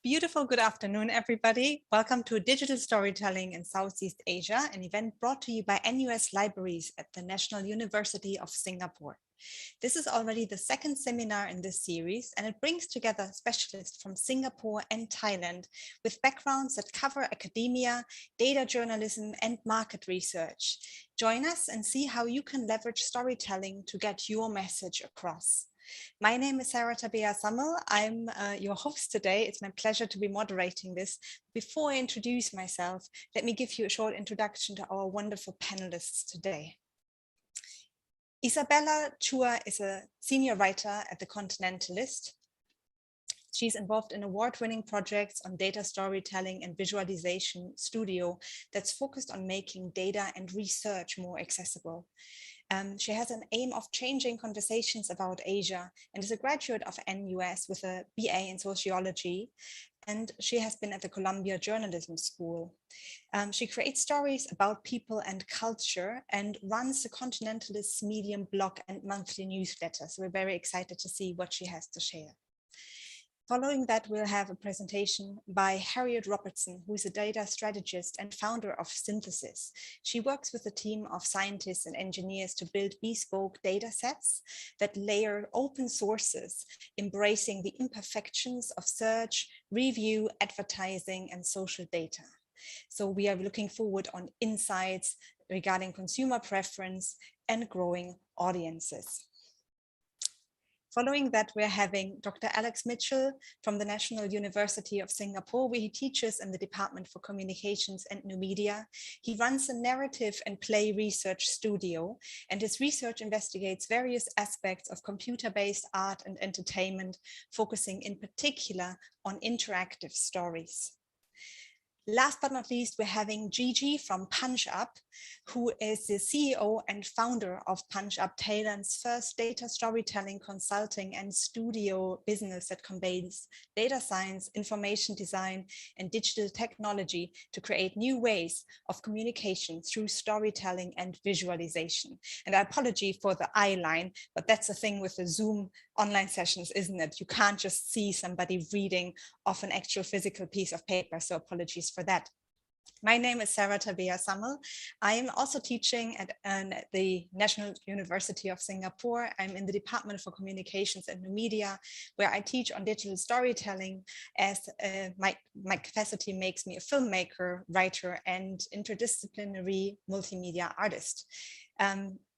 Beautiful good afternoon, everybody. Welcome to Digital Storytelling in Southeast Asia, an event brought to you by NUS Libraries at the National University of Singapore. This is already the second seminar in this series, and it brings together specialists from Singapore and Thailand with backgrounds that cover academia, data journalism, and market research. Join us and see how you can leverage storytelling to get your message across. My name is Sarah-Tabea Sammel. I'm your host today. It's my pleasure to be moderating this. Before I introduce myself, let me give you a short introduction to our wonderful panelists today. Isabella Chua is a senior writer at The Continentalist. She's involved in award-winning projects on data storytelling and visualization studio that's focused on making data and research more accessible. She has an aim of changing conversations about Asia and is a graduate of NUS with a BA in sociology. And she has been at the Columbia Journalism School. She creates stories about people and culture and runs the Continentalist Medium blog and monthly newsletter. So we're very excited to see what she has to share. Following that, we'll have a presentation by Harriet Robertson, who is a data strategist and founder of Synthesis. She works with a team of scientists and engineers to build bespoke data sets that layer open sources, embracing the imperfections of search, review, advertising, and social data. So we are looking forward on insights regarding consumer preference and growing audiences. Following that, we're having Dr. Alex Mitchell from the National University of Singapore, where he teaches in the Department for Communications and New Media. He runs a narrative and play research studio, and his research investigates various aspects of computer-based art and entertainment, focusing in particular on interactive stories. Last but not least, we're having Gigi from Punch Up, who is the CEO and founder of Punch Up, Thailand's first data storytelling consulting and studio business that combines data science, information design, and digital technology to create new ways of communication through storytelling and visualization. And I apologize for the eye line, but that's the thing with the Zoom online sessions, isn't it? You can't just see somebody reading off an actual physical piece of paper, so apologies for that. My name is Sarah-Tabea Sammel. I am also teaching at the National University of Singapore. I'm in the Department for Communications and New Media, where I teach on digital storytelling, as my capacity makes me a filmmaker, writer, and interdisciplinary multimedia artist.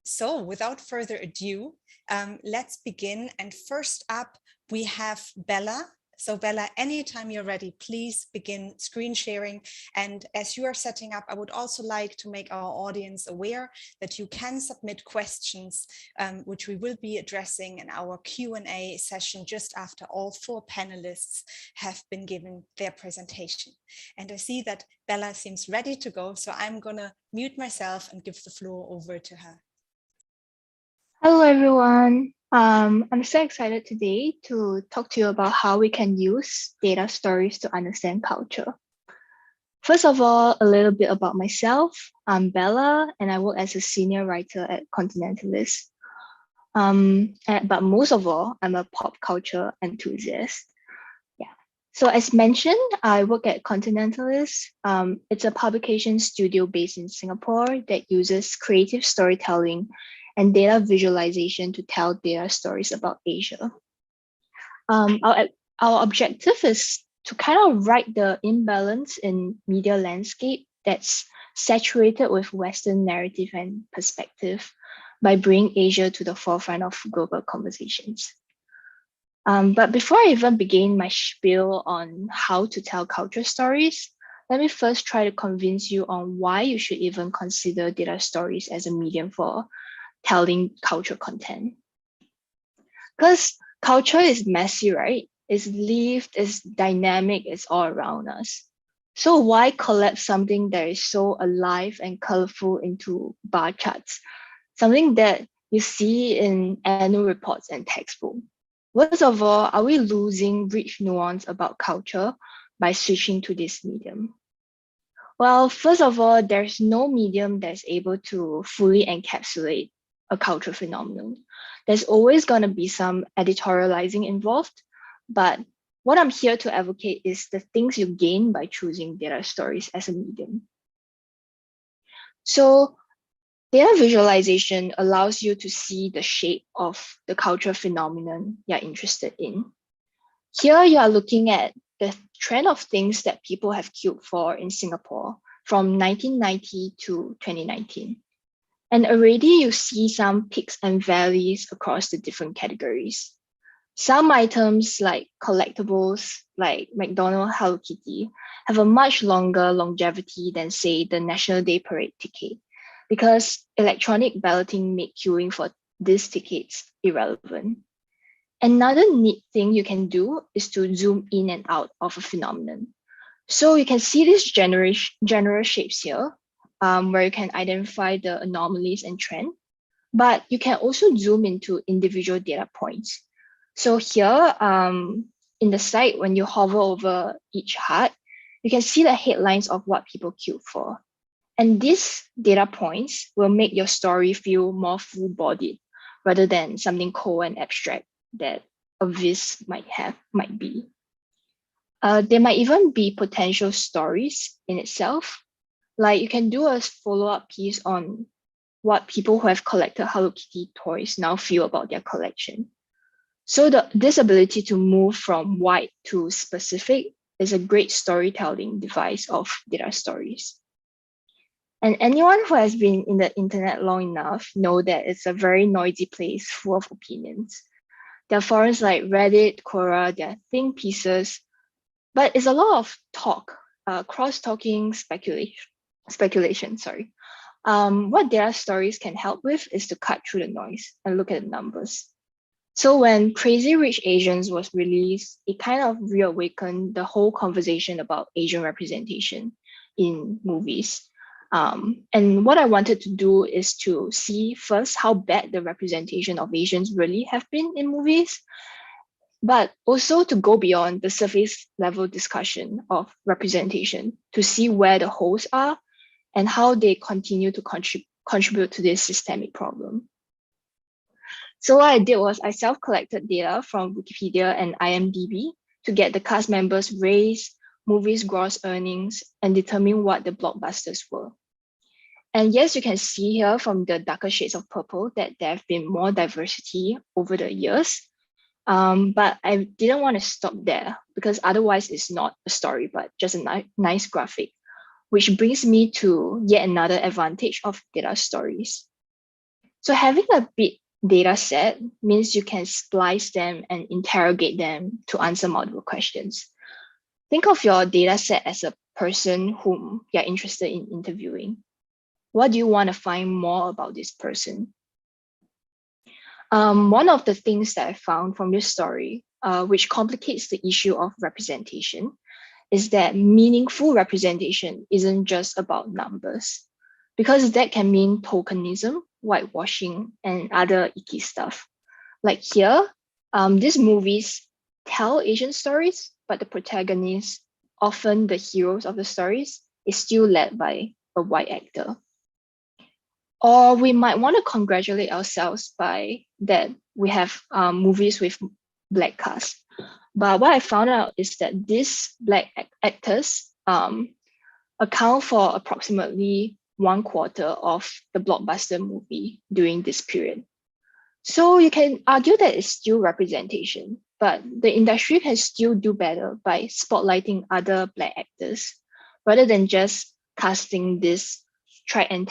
So without further ado, let's begin. And first up, we have Bella. So Bella, anytime you're ready, please begin screen sharing. And as you are setting up, I would also like to make our audience aware that you can submit questions, which we will be addressing in our Q&A session just after all four panelists have been given their presentation. And I see that Bella seems ready to go, so I'm gonna mute myself and give the floor over to her. Hello, everyone. I'm so excited today to talk to you about how we can use data stories to understand culture. First of all, a little bit about myself. I'm Bella, and I work as a senior writer at Continentalist. But most of all, I'm a pop culture enthusiast. Yeah. So as mentioned, I work at Continentalist. It's a publication studio based in Singapore that uses creative storytelling and data visualization to tell data stories about Asia. Our objective is to kind of right the imbalance in media landscape that's saturated with Western narrative and perspective by bringing Asia to the forefront of global conversations. But before I even begin my spiel on how to tell culture stories, let me first try to convince you on why you should even consider data stories as a medium for telling culture content. Because culture is messy, right? It's lived, it's dynamic, it's all around us. So why collapse something that is so alive and colorful into bar charts? Something that you see in annual reports and textbooks. Worst of all, are we losing rich nuance about culture by switching to this medium? Well, first of all, there's no medium that's able to fully encapsulate a cultural phenomenon. There's always going to be some editorializing involved, but what I'm here to advocate is the things you gain by choosing data stories as a medium. So data visualization allows you to see the shape of the cultural phenomenon you're interested in. Here you are looking at the trend of things that people have queued for in Singapore from 1990 to 2019. And already you see some peaks and valleys across the different categories. Some items like collectibles, like McDonald's Hello Kitty, have a much longer longevity than, say, the National Day Parade ticket, because electronic balloting made queuing for these tickets irrelevant. Another neat thing you can do is to zoom in and out of a phenomenon. So you can see these general shapes here, where you can identify the anomalies and trend, but you can also zoom into individual data points. So here in the site, when you hover over each heart, you can see the headlines of what people queued for. And these data points will make your story feel more full-bodied rather than something cold and abstract that a vis might be. There might even be potential stories in itself. Like you can do a follow-up piece on what people who have collected Hello Kitty toys now feel about their collection. So this ability to move from wide to specific is a great storytelling device of data stories. And anyone who has been in the internet long enough know that it's a very noisy place full of opinions. There are forums like Reddit, Quora, there are think pieces, but it's a lot of talk, cross-talking speculation. What data stories can help with is to cut through the noise and look at the numbers. So when Crazy Rich Asians was released, it kind of reawakened the whole conversation about Asian representation in movies. And what I wanted to do is to see first how bad the representation of Asians really have been in movies, but also to go beyond the surface level discussion of representation to see where the holes are and how they continue to contribute to this systemic problem. So what I did was I self-collected data from Wikipedia and IMDb to get the cast members' race, movies' gross earnings, and determine what the blockbusters were. And yes, you can see here from the darker shades of purple that there have been more diversity over the years. But I didn't want to stop there because otherwise it's not a story, but just a nice graphic, which brings me to yet another advantage of data stories. So having a big data set means you can splice them and interrogate them to answer multiple questions. Think of your data set as a person whom you're interested in interviewing. What do you want to find more about this person? One of the things that I found from this story, which complicates the issue of representation, is that meaningful representation isn't just about numbers, because that can mean tokenism, whitewashing, and other icky stuff. Like here, these movies tell Asian stories, but the protagonists, often the heroes of the stories, is still led by a white actor. Or we might want to congratulate ourselves by that we have movies with Black cast. But what I found out is that these Black actors account for approximately 1/4 of the blockbuster movie during this period. So you can argue that it's still representation, but the industry can still do better by spotlighting other Black actors rather than just casting these tried and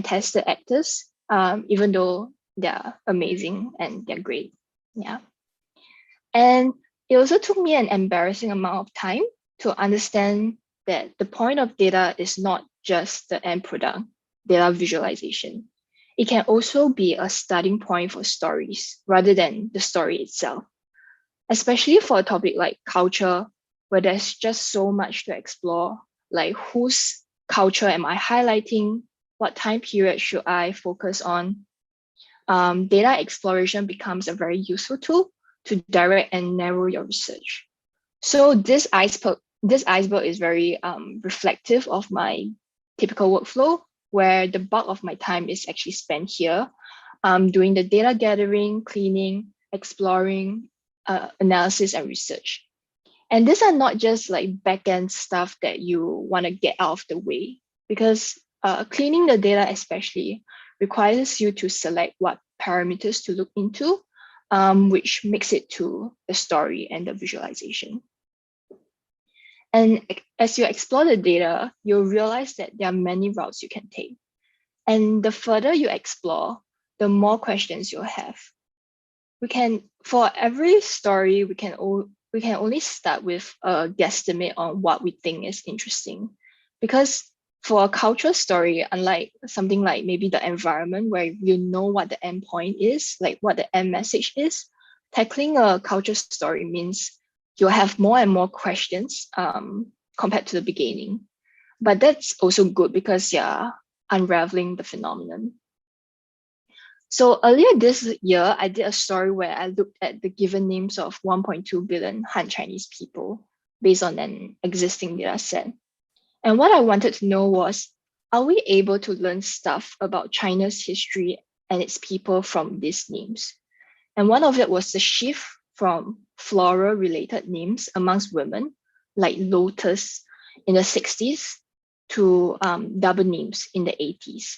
tested actors, even though they're amazing and they're great. Yeah. And it also took me an embarrassing amount of time to understand that the point of data is not just the end product, data visualization. It can also be a starting point for stories rather than the story itself, especially for a topic like culture, where there's just so much to explore, like whose culture am I highlighting? What time period should I focus on? Data exploration becomes a very useful tool to direct and narrow your research. So this iceberg is very reflective of my typical workflow, where the bulk of my time is actually spent here doing the data gathering, cleaning, exploring, analysis and research. And these are not just like back-end stuff that you want to get out of the way, because cleaning the data especially requires you to select what parameters to look into, which makes it to the story and the visualization. And as you explore the data, you'll realize that there are many routes you can take. And the further you explore, the more questions you'll have. For every story, we can only start with a guesstimate on what we think is interesting. Because for a cultural story, unlike something like maybe the environment where you know what the end point is, like what the end message is, tackling a cultural story means you'll have more and more questions compared to the beginning. But that's also good because you're unraveling the phenomenon. So earlier this year, I did a story where I looked at the given names of 1.2 billion Han Chinese people based on an existing data set. And what I wanted to know was, are we able to learn stuff about China's history and its people from these names? And one of it was the shift from flora-related names amongst women, like lotus in the 60s, to double names in the 80s.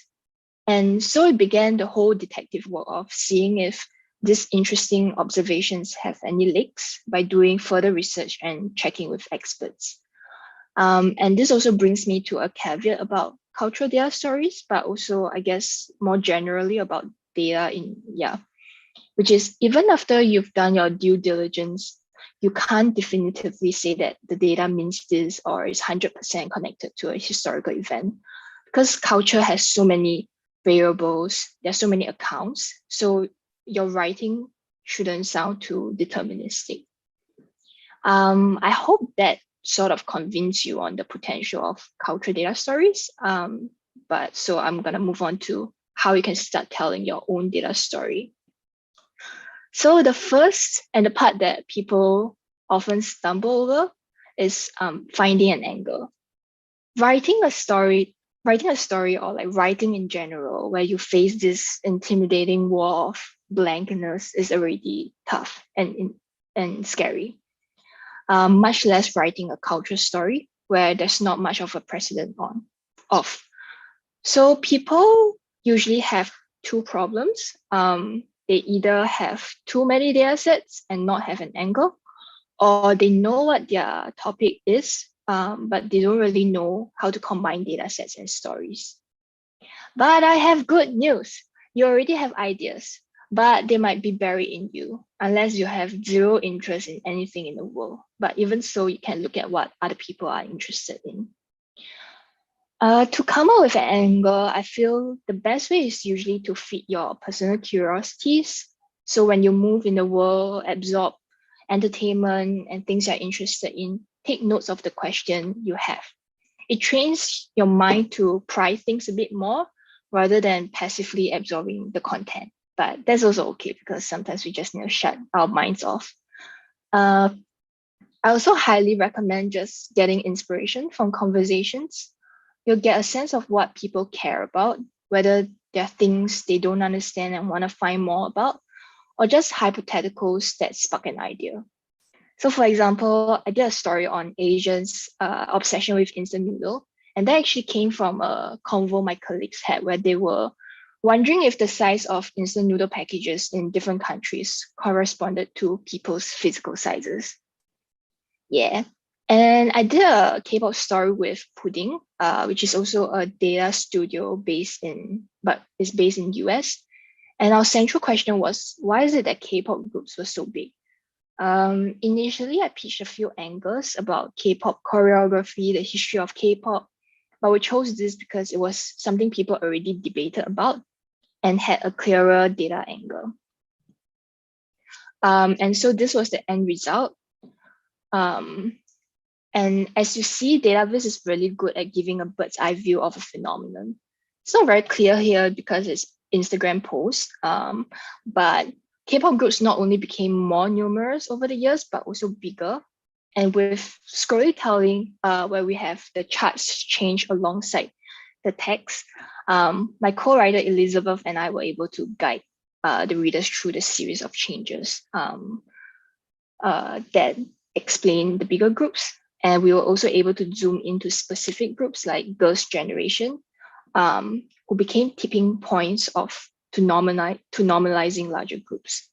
And so it began the whole detective work of seeing if these interesting observations have any leaks by doing further research and checking with experts. And this also brings me to a caveat about cultural data stories, but also, I guess, more generally about data which is even after you've done your due diligence, you can't definitively say that the data means this or is 100% connected to a historical event, because culture has so many variables, there's so many accounts, so your writing shouldn't sound too deterministic. I hope that sort of convince you on the potential of cultural data stories. So I'm gonna move on to how you can start telling your own data story. So the first and the part that people often stumble over is finding an angle. Writing a story or like writing in general, where you face this intimidating wall of blankness, is already tough and scary. Much less writing a cultural story where there's not much of a precedent of. So people usually have two problems. They either have too many data sets and not have an angle, or they know what their topic is, but they don't really know how to combine data sets and stories. But I have good news. You already have ideas, but they might be buried in you unless you have zero interest in anything in the world. But even so, you can look at what other people are interested in. To come up with an angle, I feel the best way is usually to feed your personal curiosities. So when you move in the world, absorb entertainment and things you're interested in, take notes of the question you have. It trains your mind to pry things a bit more rather than passively absorbing the content. But that's also okay because sometimes we just need to shut our minds off. I also highly recommend just getting inspiration from conversations. You'll get a sense of what people care about, whether there are things they don't understand and want to find more about, or just hypotheticals that spark an idea. So for example, I did a story on Asians' obsession with instant noodle, and that actually came from a convo my colleagues had where they were wondering if the size of instant noodle packages in different countries corresponded to people's physical sizes. Yeah. And I did a K-pop story with Pudding, which is also a data studio based in US. And our central question was, why is it that K-pop groups were so big? Initially, I pitched a few angles about K-pop choreography, the history of K-pop, but we chose this because it was something people already debated about and had a clearer data angle. And so this was the end result. And as you see, Dataviz is really good at giving a bird's eye view of a phenomenon. It's not very clear here because it's Instagram post, but K-pop groups not only became more numerous over the years, but also bigger. And with storytelling, where we have the charts change alongside the text, my co-writer Elizabeth and I were able to guide the readers through the series of changes. that explain the bigger groups. And we were also able to zoom into specific groups like girls' generation, who became tipping points to normalizing larger groups.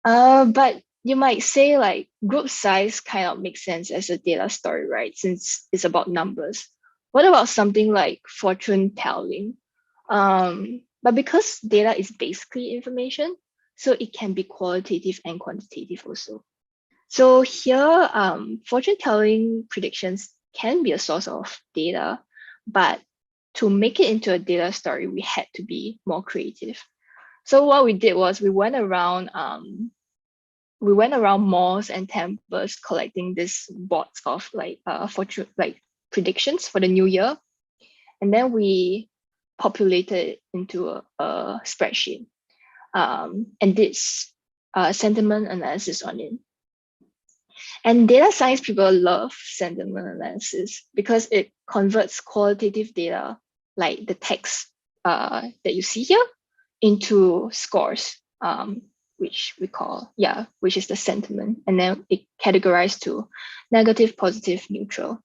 But you might say like group size kind of makes sense as a data story, right? Since it's about numbers. What about something like fortune telling? But because data is basically information, so it can be qualitative and quantitative also. So here, fortune telling predictions can be a source of data, but to make it into a data story, we had to be more creative. So what we did was we went around malls and temples collecting these boards of fortune predictions for the new year, and then we populated it into a spreadsheet and did sentiment analysis on it. And data science people love sentiment analysis because it converts qualitative data like the text that you see here into scores, which is the sentiment, and then it categorized to negative, positive, neutral.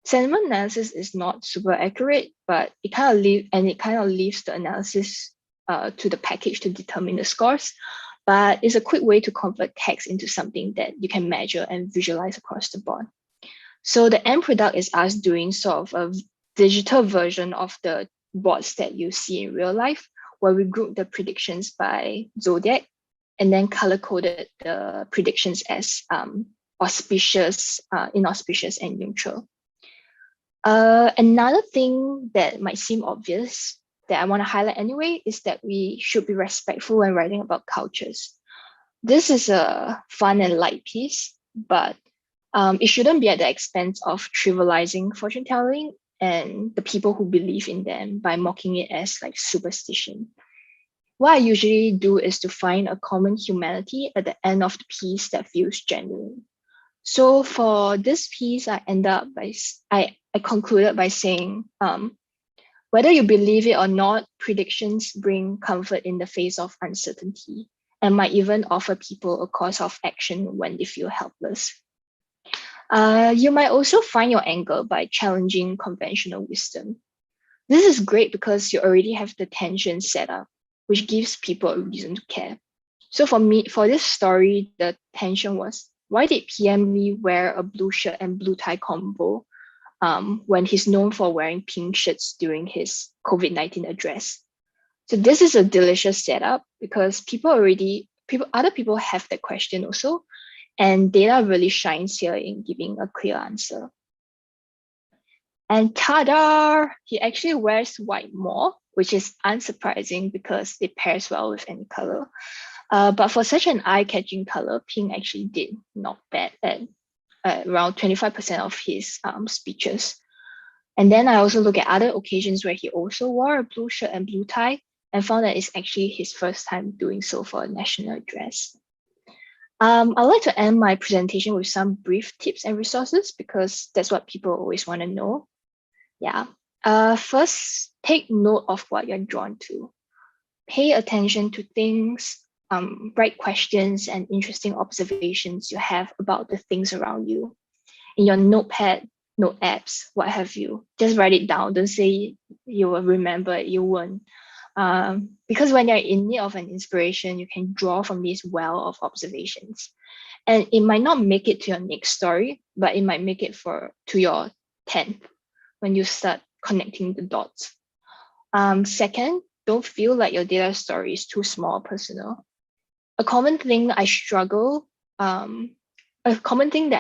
Sentiment analysis is not super accurate, but it kind of leaves the analysis to the package to determine the scores. But it's a quick way to convert text into something that you can measure and visualize across the board. So the end product is us doing sort of a digital version of the boards that you see in real life, where we group the predictions by zodiac and then color-coded the predictions as auspicious, inauspicious, and neutral. Another thing that might seem obvious that I want to highlight anyway is that we should be respectful when writing about cultures. This is a fun and light piece, but it shouldn't be at the expense of trivializing fortune telling and the people who believe in them by mocking it as like superstition. What I usually do is to find a common humanity at the end of the piece that feels genuine. So for this piece, I concluded by saying, whether you believe it or not, predictions bring comfort in the face of uncertainty and might even offer people a course of action when they feel helpless. You might also find your angle by challenging conventional wisdom. This is great because you already have the tension set up, which gives people a reason to care. So for this story, the tension was, why did PM Lee wear a blue shirt and blue tie combo when he's known for wearing pink shirts during his COVID-19 address? So this is a delicious setup because other people have that question also, and data really shines here in giving a clear answer. And ta-da! He actually wears white more, which is unsurprising because it pairs well with any color. But for such an eye-catching color, pink actually did not bad at around 25% of his speeches. And then I also look at other occasions where he also wore a blue shirt and blue tie and found that it's actually his first time doing so for a national address. I'd like to end my presentation with some brief tips and resources because that's what people always want to know. Yeah. First, take note of what you're drawn to. Pay attention to things, write questions and interesting observations you have about the things around you. In your notepad, note apps, what have you. Just write it down. Don't say you will remember it, you won't. Because when you're in need of an inspiration, you can draw from this well of observations. And it might not make it to your next story, but it might make it to your 10th when you start connecting the dots. Second, don't feel like your data story is too small or personal. A common thing that I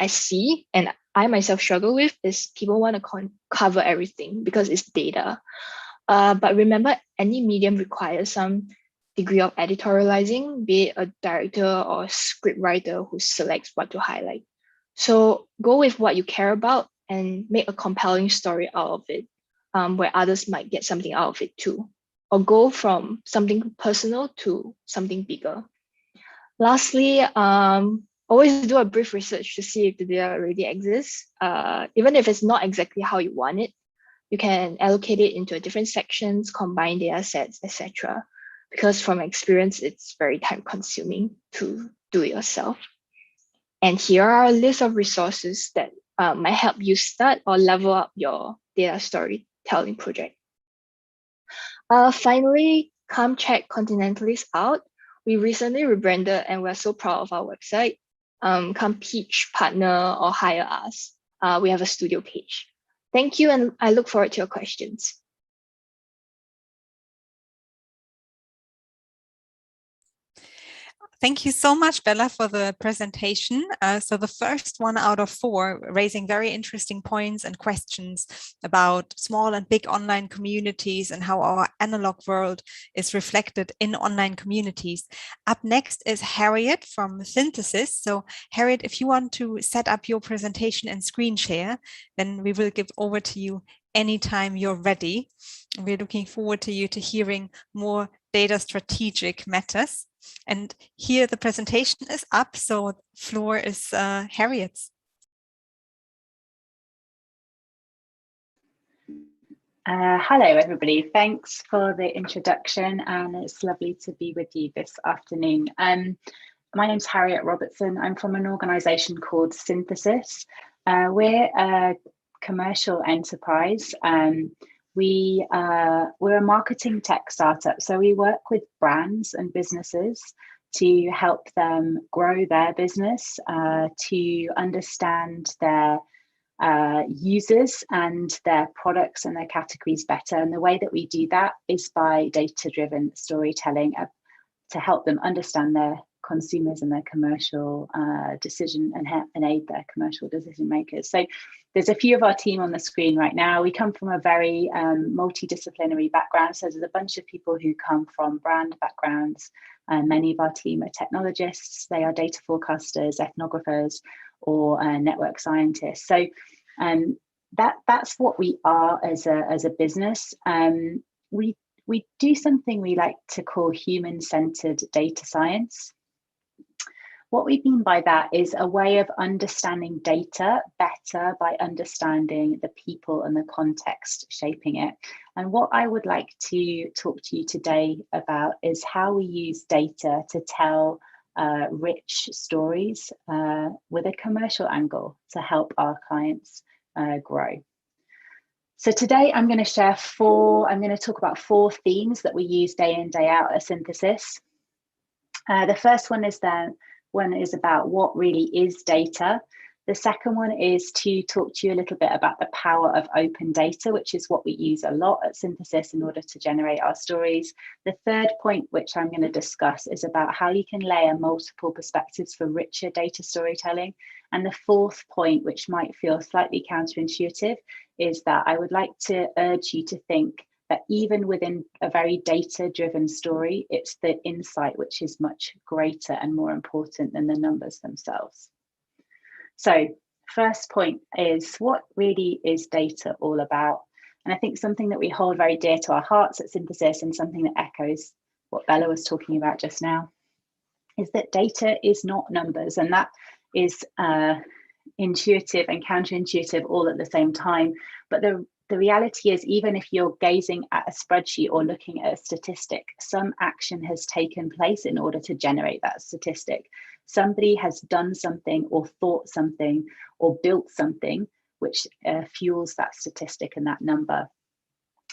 see and I myself struggle with is people want to cover everything because it's data. But remember, any medium requires some degree of editorializing, be it a director or script writer who selects what to highlight. So go with what you care about and make a compelling story out of it, where others might get something out of it too. Or go from something personal to something bigger. Lastly, always do a brief research to see if the data already exists. Even if it's not exactly how you want it, you can allocate it into different sections, combine data sets, etc. because from experience, it's very time consuming to do it yourself. And here are a list of resources that might help you start or level up your data storytelling project. Finally, come check Continentalist out. We recently rebranded and we're so proud of our website. Come pitch, partner, or hire us. We have a studio page. Thank you, and I look forward to your questions. Thank you so much, Bella, for the presentation. So the first one out of 4, raising very interesting points and questions about small and big online communities and how our analog world is reflected in online communities. Up next is Harriet from Synthesis. So Harriet, if you want to set up your presentation and screen share, then we will give over to you anytime you're ready. We're looking forward to hearing more data strategic matters. And here the presentation is up, so the floor is Harriet's. Hello, everybody. Thanks for the introduction, and it's lovely to be with you this afternoon. My name's Harriet Robertson. I'm from an organisation called Synthesis. We're a commercial enterprise. We're a marketing tech startup, so we work with brands and businesses to help them grow their business, to understand their users and their products and their categories better. And the way that we do that is by data-driven storytelling to help them understand their consumers and their commercial decision and aid their commercial decision makers. So there's a few of our team on the screen right now. We come from a very multidisciplinary background. So there's a bunch of people who come from brand backgrounds. Many of our team are technologists. They are data forecasters, ethnographers, or network scientists. So that's what we are as a business. We do something we like to call human-centered data science. What we mean by that is a way of understanding data better by understanding the people and the context shaping it. And what I would like to talk to you today about is how we use data to tell rich stories with a commercial angle to help our clients grow. So today I'm going to share I'm going to talk about 4 themes that we use day in, day out at Synthesis. The first one is about what really is data. The second one is to talk to you a little bit about the power of open data, which is what we use a lot at Synthesis in order to generate our stories. The third point, which I'm going to discuss, is about how you can layer multiple perspectives for richer data storytelling. And the fourth point, which might feel slightly counterintuitive, is that I would like to urge you to think that even within a very data-driven story, it's the insight which is much greater and more important than the numbers themselves. So first point is, what really is data all about? And I think something that we hold very dear to our hearts at Synthesis, and something that echoes what Bella was talking about just now, is that data is not numbers. And that is intuitive and counterintuitive all at the same time. But the reality is, even if you're gazing at a spreadsheet or looking at a statistic, some action has taken place in order to generate that statistic. Somebody has done something or thought something or built something which fuels that statistic and that number.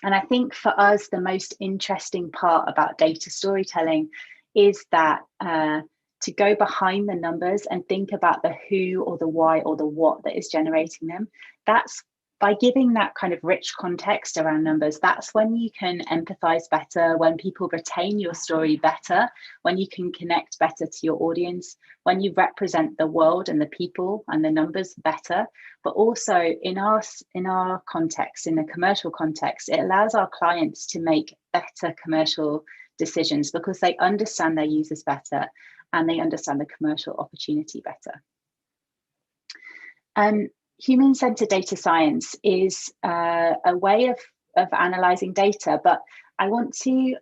And I think for us, the most interesting part about data storytelling is that to go behind the numbers and think about the who or the why or the what that is generating them. That's by giving that kind of rich context around numbers, that's when you can empathize better, when people retain your story better, when you can connect better to your audience, when you represent the world and the people and the numbers better. But also in our context, in a commercial context, it allows our clients to make better commercial decisions because they understand their users better and they understand the commercial opportunity better. Human-centered data science is a way of analyzing data, but I want to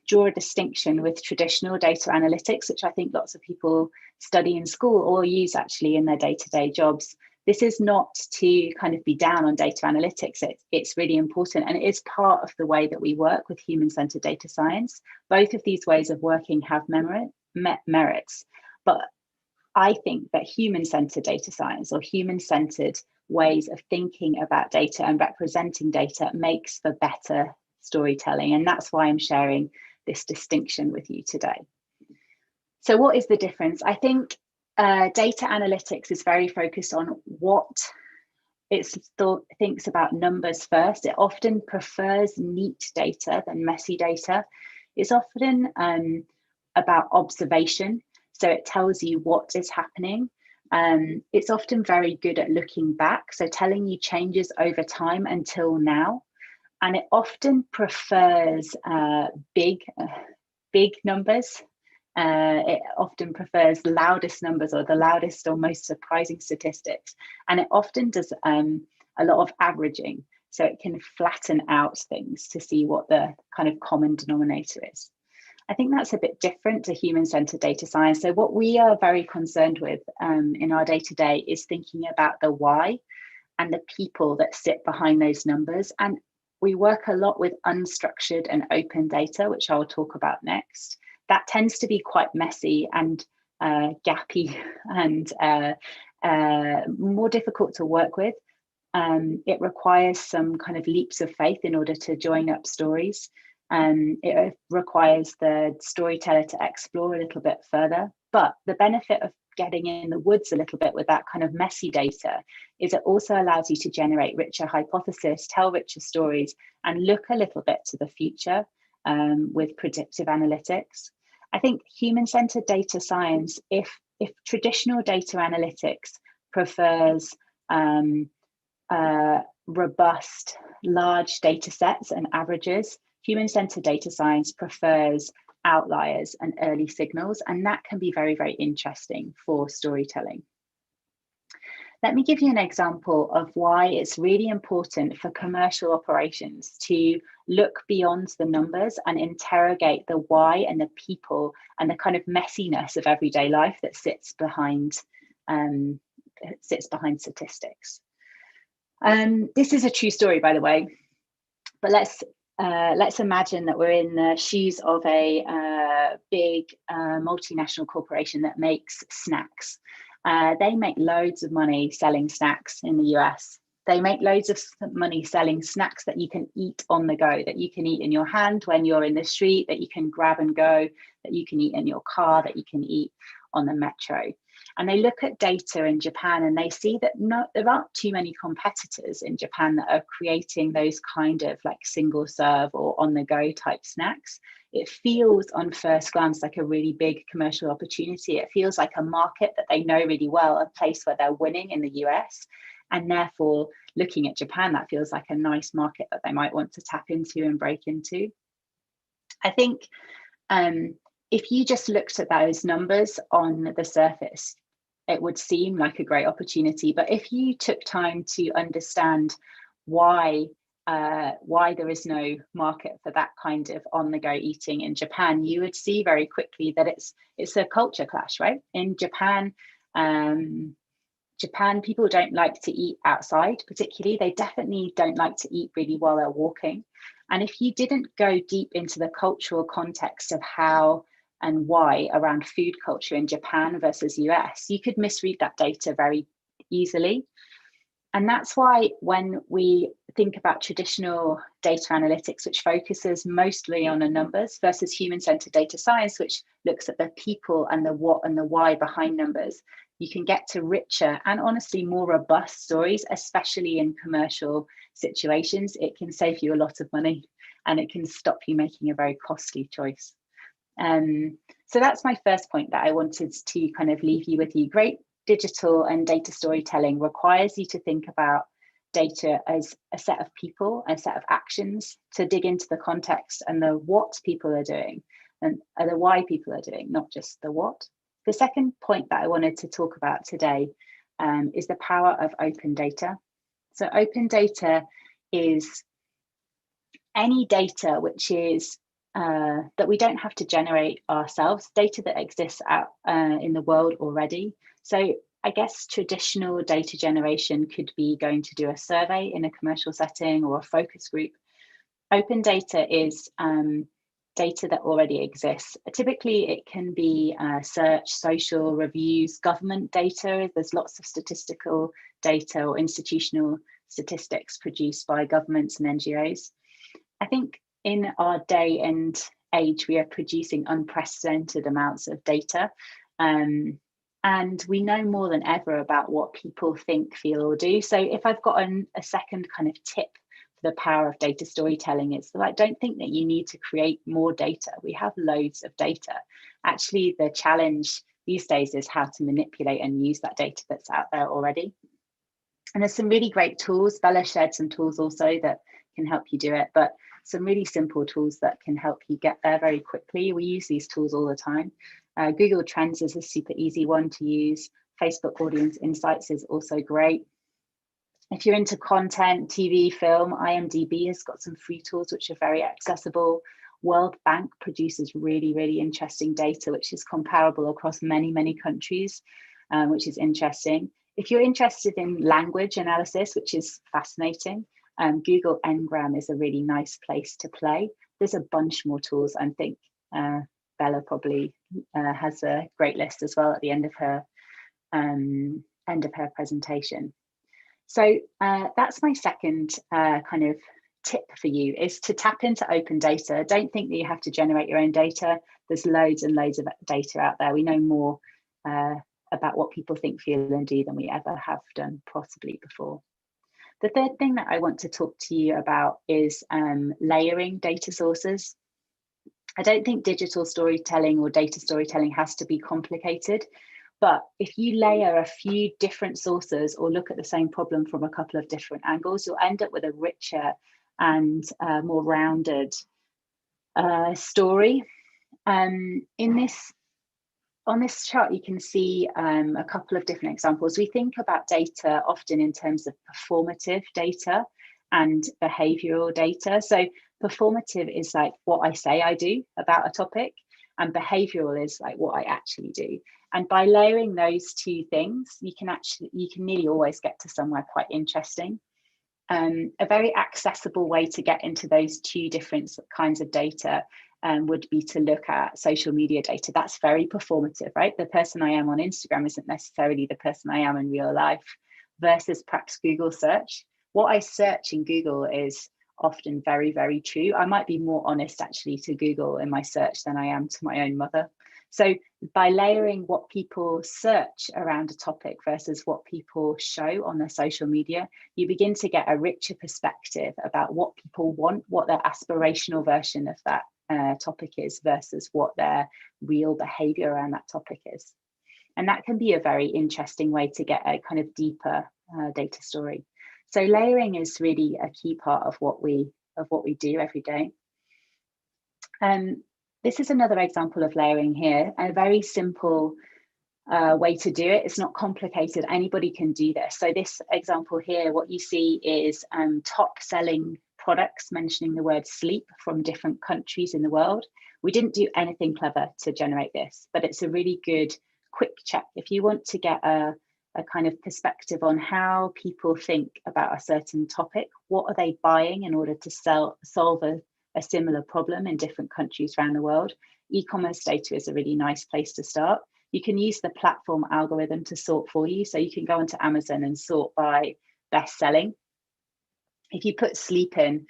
draw a distinction with traditional data analytics, which I think lots of people study in school or use actually in their day-to-day jobs. This is not to kind of be down on data analytics. It's really important, and it is part of the way that we work with human-centered data science. Both of these ways of working have merits, but I think that human-centered data science, or human-centered ways of thinking about data and representing data, makes for better storytelling. And that's why I'm sharing this distinction with you today. So what is the difference? I think data analytics is very focused on what it thinks about numbers first. It often prefers neat data than messy data. It's often about observation. So it tells you what is happening. It's often very good at looking back, so telling you changes over time until now. And it often prefers big numbers. It often prefers the loudest numbers, or the loudest or most surprising statistics. And it often does a lot of averaging. So it can flatten out things to see what the kind of common denominator is. I think that's a bit different to human-centered data science. So what we are very concerned with in our day-to-day is thinking about the why and the people that sit behind those numbers. And we work a lot with unstructured and open data, which I'll talk about next. That tends to be quite messy and gappy and more difficult to work with. It requires some kind of leaps of faith in order to join up stories. It requires the storyteller to explore a little bit further. But the benefit of getting in the woods a little bit with that kind of messy data is it also allows you to generate richer hypotheses, tell richer stories, and look a little bit to the future with predictive analytics. I think human-centered data science, if traditional data analytics prefers robust, large data sets and averages, human-centered data science prefers outliers and early signals, and that can be very, very interesting for storytelling. Let me give you an example of why it's really important for commercial operations to look beyond the numbers and interrogate the why and the people and the kind of messiness of everyday life that sits behind statistics. This is a true story, by the way, but let's imagine that we're in the shoes of a big multinational corporation that makes snacks. They make loads of money selling snacks in the US. They make loads of money selling snacks that you can eat on the go, that you can eat in your hand when you're in the street, that you can grab and go, that you can eat in your car, that you can eat on the metro. And they look at data in Japan and they see that there aren't too many competitors in Japan that are creating those kind of like single serve or on the go type snacks. It feels on first glance like a really big commercial opportunity. It feels like a market that they know really well, a place where they're winning in the US. And therefore, looking at Japan, that feels like a nice market that they might want to tap into and break into. I think if you just looked at those numbers on the surface, it would seem like a great opportunity. But if you took time to understand why there is no market for that kind of on-the-go eating in Japan, you would see very quickly that it's a culture clash, right? In Japan, people don't like to eat outside, particularly. They definitely don't like to eat really while they're walking. And if you didn't go deep into the cultural context of how and why around food culture in Japan versus US, you could misread that data very easily. And that's why when we think about traditional data analytics, which focuses mostly on the numbers, versus human-centered data science, which looks at the people and the what and the why behind numbers, you can get to richer and honestly more robust stories, especially in commercial situations. It can save you a lot of money and it can stop you making a very costly choice. So that's my first point that I wanted to kind of leave you with. Great digital and data storytelling requires you to think about data as a set of people, a set of actions, to dig into the context and the what people are doing and the why people are doing, not just the what. The second point that I wanted to talk about today is the power of open data. So open data is any data which is that we don't have to generate ourselves, data that exists out in the world already. So I guess traditional data generation could be going to do a survey in a commercial setting or a focus group. Open data is data that already exists. Typically, it can be search, social, reviews, government data. There's lots of statistical data or institutional statistics produced by governments and NGOs. I think in our day and age, we are producing unprecedented amounts of data. And we know more than ever about what people think, feel, or do. So if I've got a second kind of tip for the power of data storytelling, it's like, don't think that you need to create more data. We have loads of data. Actually, the challenge these days is how to manipulate and use that data that's out there already. And there's some really great tools. Bella shared some tools also that can help you do it, but some really simple tools that can help you get there very quickly. We use these tools all the time. Google Trends is a super easy one to use. Facebook Audience Insights is also great. If you're into content, TV, film, IMDb has got some free tools which are very accessible. World Bank produces really, really interesting data, which is comparable across many, many countries, which is interesting. If you're interested in language analysis, which is fascinating, Google Ngram is a really nice place to play. There's a bunch more tools. I think Bella probably has a great list as well at the end of her presentation. So that's my second kind of tip for you, is to tap into open data. Don't think that you have to generate your own data. There's loads and loads of data out there. We know more about what people think, feel, and do than we ever have done possibly before. The third thing that I want to talk to you about is layering data sources. I don't think digital storytelling or data storytelling has to be complicated, but if you layer a few different sources or look at the same problem from a couple of different angles, you'll end up with a richer and more rounded story. On this chart, you can see a couple of different examples. We think about data often in terms of performative data and behavioral data. So performative is like what I say I do about a topic, and behavioral is like what I actually do. And by layering those two things, you can nearly always get to somewhere quite interesting. A very accessible way to get into those two different kinds of data would be to look at social media data. That's very performative, right? The person I am on Instagram isn't necessarily the person I am in real life, versus perhaps Google search. What I search in Google is often very, very true. I might be more honest actually to Google in my search than I am to my own mother. So by layering what people search around a topic versus what people show on their social media, you begin to get a richer perspective about what people want, what their aspirational version of that topic is versus what their real behavior around that topic is. And that can be a very interesting way to get a kind of deeper data story. So layering is really a key part of what we do every day. This is another example of layering here, a very simple way to do it. It's not complicated. Anybody can do this. So this example here, what you see is top selling products mentioning the word sleep from different countries in the world. We didn't do anything clever to generate this, but it's a really good quick check. If you want to get a kind of perspective on how people think about a certain topic, what are they buying in order to solve a similar problem in different countries around the world, e-commerce data is a really nice place to start. You can use the platform algorithm to sort for you. So you can go onto Amazon and sort by best selling. If you put sleep in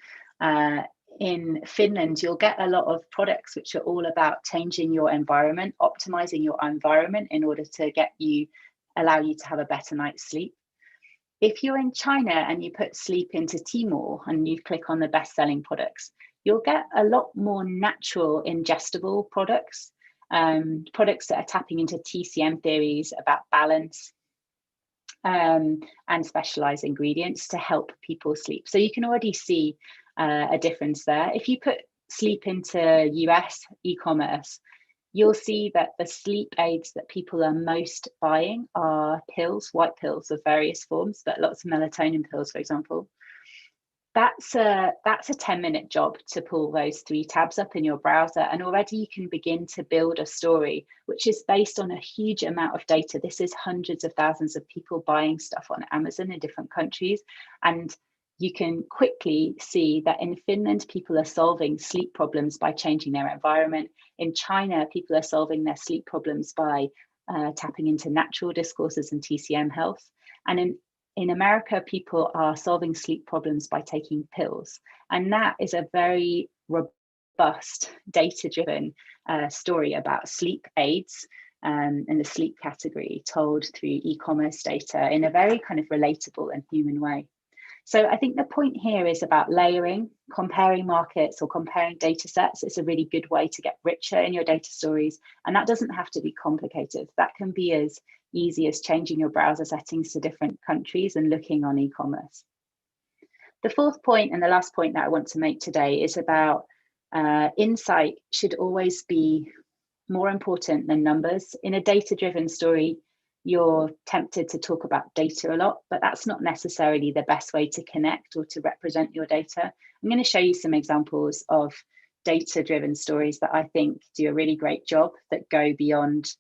Finland, you'll get a lot of products which are all about changing your environment, optimizing your environment in order to allow you to have a better night's sleep. If you're in China and you put sleep into Tmall and you click on the best-selling products, you'll get a lot more natural ingestible products, products that are tapping into TCM theories about balance and specialized ingredients to help people sleep. So you can already see a difference there. If you put sleep into US e-commerce, you'll see that the sleep aids that people are most buying are pills, white pills of various forms, but lots of melatonin pills, for example. That's a 10-minute job to pull those 3 tabs up in your browser, and already you can begin to build a story which is based on a huge amount of data. This is hundreds of thousands of people buying stuff on Amazon in different countries, and you can quickly see that in Finland people are solving sleep problems by changing their environment. In China, people are solving their sleep problems by tapping into natural discourses and TCM health, and in America, people are solving sleep problems by taking pills. And that is a very robust, data-driven story about sleep aids in the sleep category, told through e-commerce data in a very kind of relatable and human way. So I think the point here is about layering, comparing markets or comparing data sets. It's a really good way to get richer in your data stories. And that doesn't have to be complicated. That can be as easy as changing your browser settings to different countries and looking on e-commerce. The fourth point and the last point that I want to make today is about insight should always be more important than numbers. In a data-driven story, you're tempted to talk about data a lot, but that's not necessarily the best way to connect or to represent your data. I'm going to show you some examples of data-driven stories that I think do a really great job that go beyond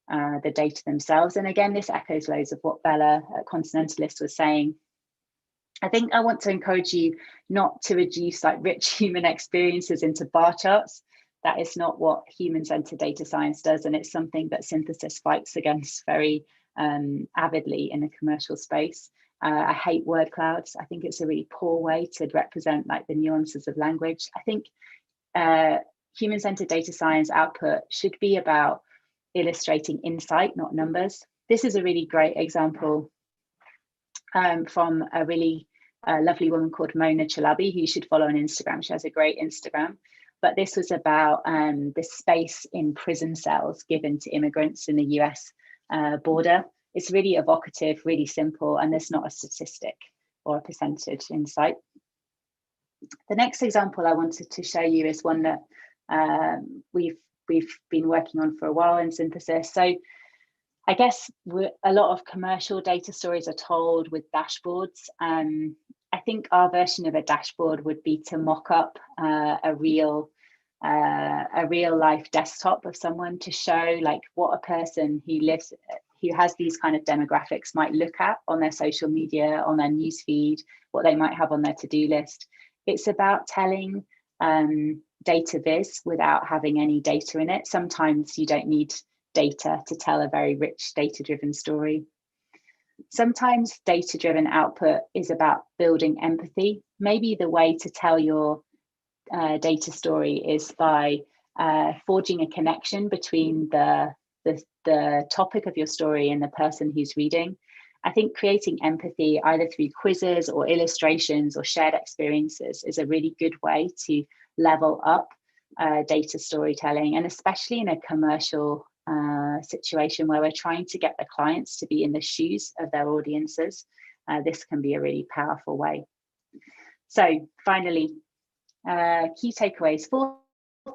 the data themselves. And again, this echoes loads of what Bella at Continentalist was saying. I think I want to encourage you not to reduce like rich human experiences into bar charts. That is not what human-centered data science does, and it's something that Synthesis fights against very avidly in the commercial space. I hate word clouds. I think it's a really poor way to represent like the nuances of language. I think human-centered data science output should be about illustrating insight, not numbers. This is a really great example from a really lovely woman called Mona Chalabi, who you should follow on Instagram. She has a great Instagram. But this was about the space in prison cells given to immigrants in the US border. It's really evocative, really simple, and there's not a statistic or a percentage in sight. The next example I wanted to show you is one that we've been working on for a while in Synthesis. So I guess a lot of commercial data stories are told with dashboards. I think our version of a dashboard would be to mock up a real life desktop of someone to show like what a person who has these kind of demographics might look at on their social media, on their newsfeed, what they might have on their to-do list. It's about telling data viz without having any data in it. Sometimes you don't need data to tell a very rich data-driven story. Sometimes data-driven output is about building empathy. Maybe the way to tell your data story is by forging a connection between the topic of your story and the person who's reading. I think creating empathy either through quizzes or illustrations or shared experiences is a really good way to level up data storytelling, and especially in a commercial situation where we're trying to get the clients to be in the shoes of their audiences. This can be a really powerful way. So finally, key takeaways, 4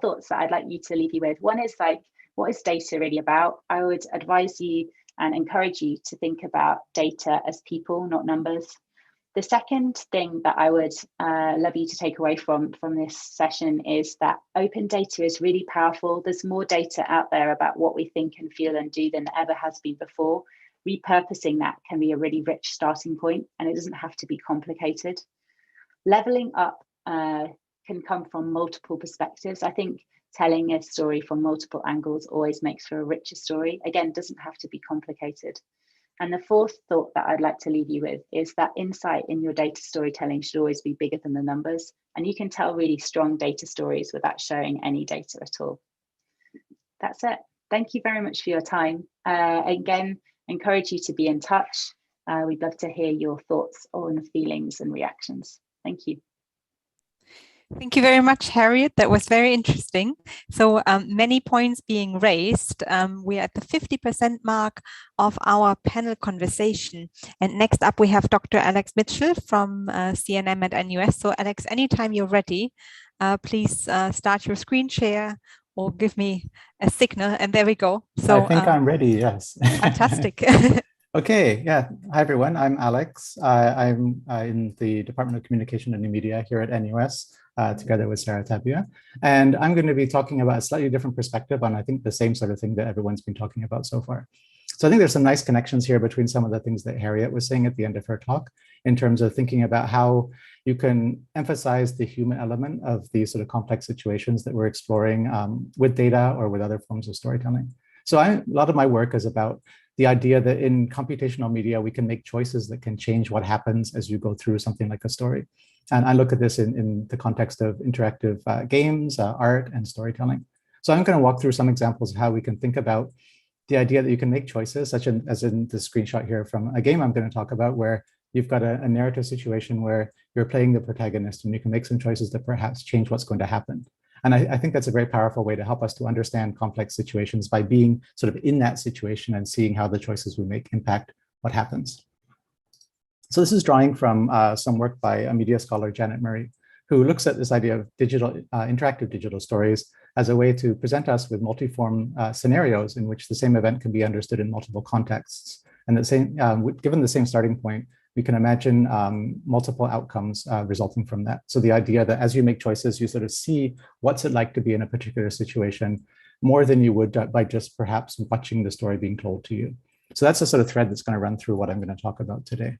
thoughts that I'd like you to leave you with. One is like, what is data really about? I would advise you and encourage you to think about data as people, not numbers. The second thing that I would love you to take away from this session is that open data is really powerful. There's more data out there about what we think and feel and do than there ever has been before. Repurposing that can be a really rich starting point, and it doesn't have to be complicated. Leveling up can come from multiple perspectives. I think telling a story from multiple angles always makes for a richer story. Again, it doesn't have to be complicated. And the fourth thought that I'd like to leave you with is that insight in your data storytelling should always be bigger than the numbers. And you can tell really strong data stories without showing any data at all. That's it. Thank you very much for your time. Again, encourage you to be in touch. We'd love to hear your thoughts on feelings and reactions. Thank you. Thank you very much, Harriet. That was very interesting. So many points being raised. We're at the 50% mark of our panel conversation. And next up, we have Dr. Alex Mitchell from CNM at NUS. So Alex, anytime you're ready, please start your screen share or give me a signal. And there we go. So I think I'm ready, yes. Fantastic. Okay, yeah. Hi, everyone. I'm Alex. I'm in the Department of Communication and New Media here at NUS, together with Sarah-Tabea. And I'm going to be talking about a slightly different perspective on, I think, the same sort of thing that everyone's been talking about so far. So I think there's some nice connections here between some of the things that Harriet was saying at the end of her talk, in terms of thinking about how you can emphasize the human element of these sort of complex situations that we're exploring with data or with other forms of storytelling. So a lot of my work is about the idea that in computational media, we can make choices that can change what happens as you go through something like a story. And I look at this in the context of interactive games, art, and storytelling. So I'm going to walk through some examples of how we can think about the idea that you can make choices, such as in the screenshot here from a game I'm going to talk about, where you've got a narrative situation where you're playing the protagonist and you can make some choices that perhaps change what's going to happen. And I think that's a very powerful way to help us to understand complex situations by being sort of in that situation and seeing how the choices we make impact what happens. So this is drawing from some work by a media scholar, Janet Murray, who looks at this idea of interactive digital stories as a way to present us with multiform scenarios in which the same event can be understood in multiple contexts. And given the same starting point, we can imagine multiple outcomes resulting from that. So the idea that as you make choices, you sort of see what's it like to be in a particular situation more than you would by just perhaps watching the story being told to you. So that's the sort of thread that's going to run through what I'm going to talk about today.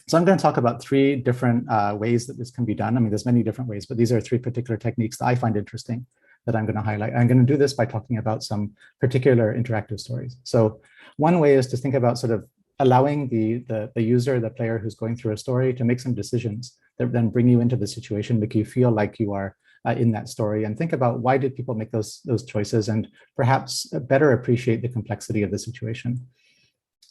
So I'm going to talk about three different ways that this can be done. I mean, there's many different ways, but these are three particular techniques that I find interesting that I'm going to highlight. I'm going to do this by talking about some particular interactive stories. So one way is to think about sort of allowing the user, the player who's going through a story, to make some decisions that then bring you into the situation, make you feel like you are in that story, and think about why did people make those choices, and perhaps better appreciate the complexity of the situation.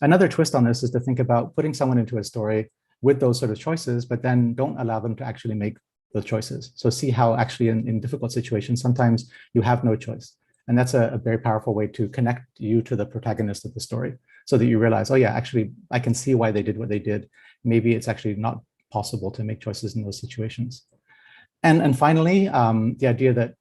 Another twist on this is to think about putting someone into a story with those sort of choices, but then don't allow them to actually make those choices. So see how actually in difficult situations, sometimes you have no choice. And that's a very powerful way to connect you to the protagonist of the story, so that you realize, oh yeah, actually, I can see why they did what they did. Maybe it's actually not possible to make choices in those situations. And finally, the idea that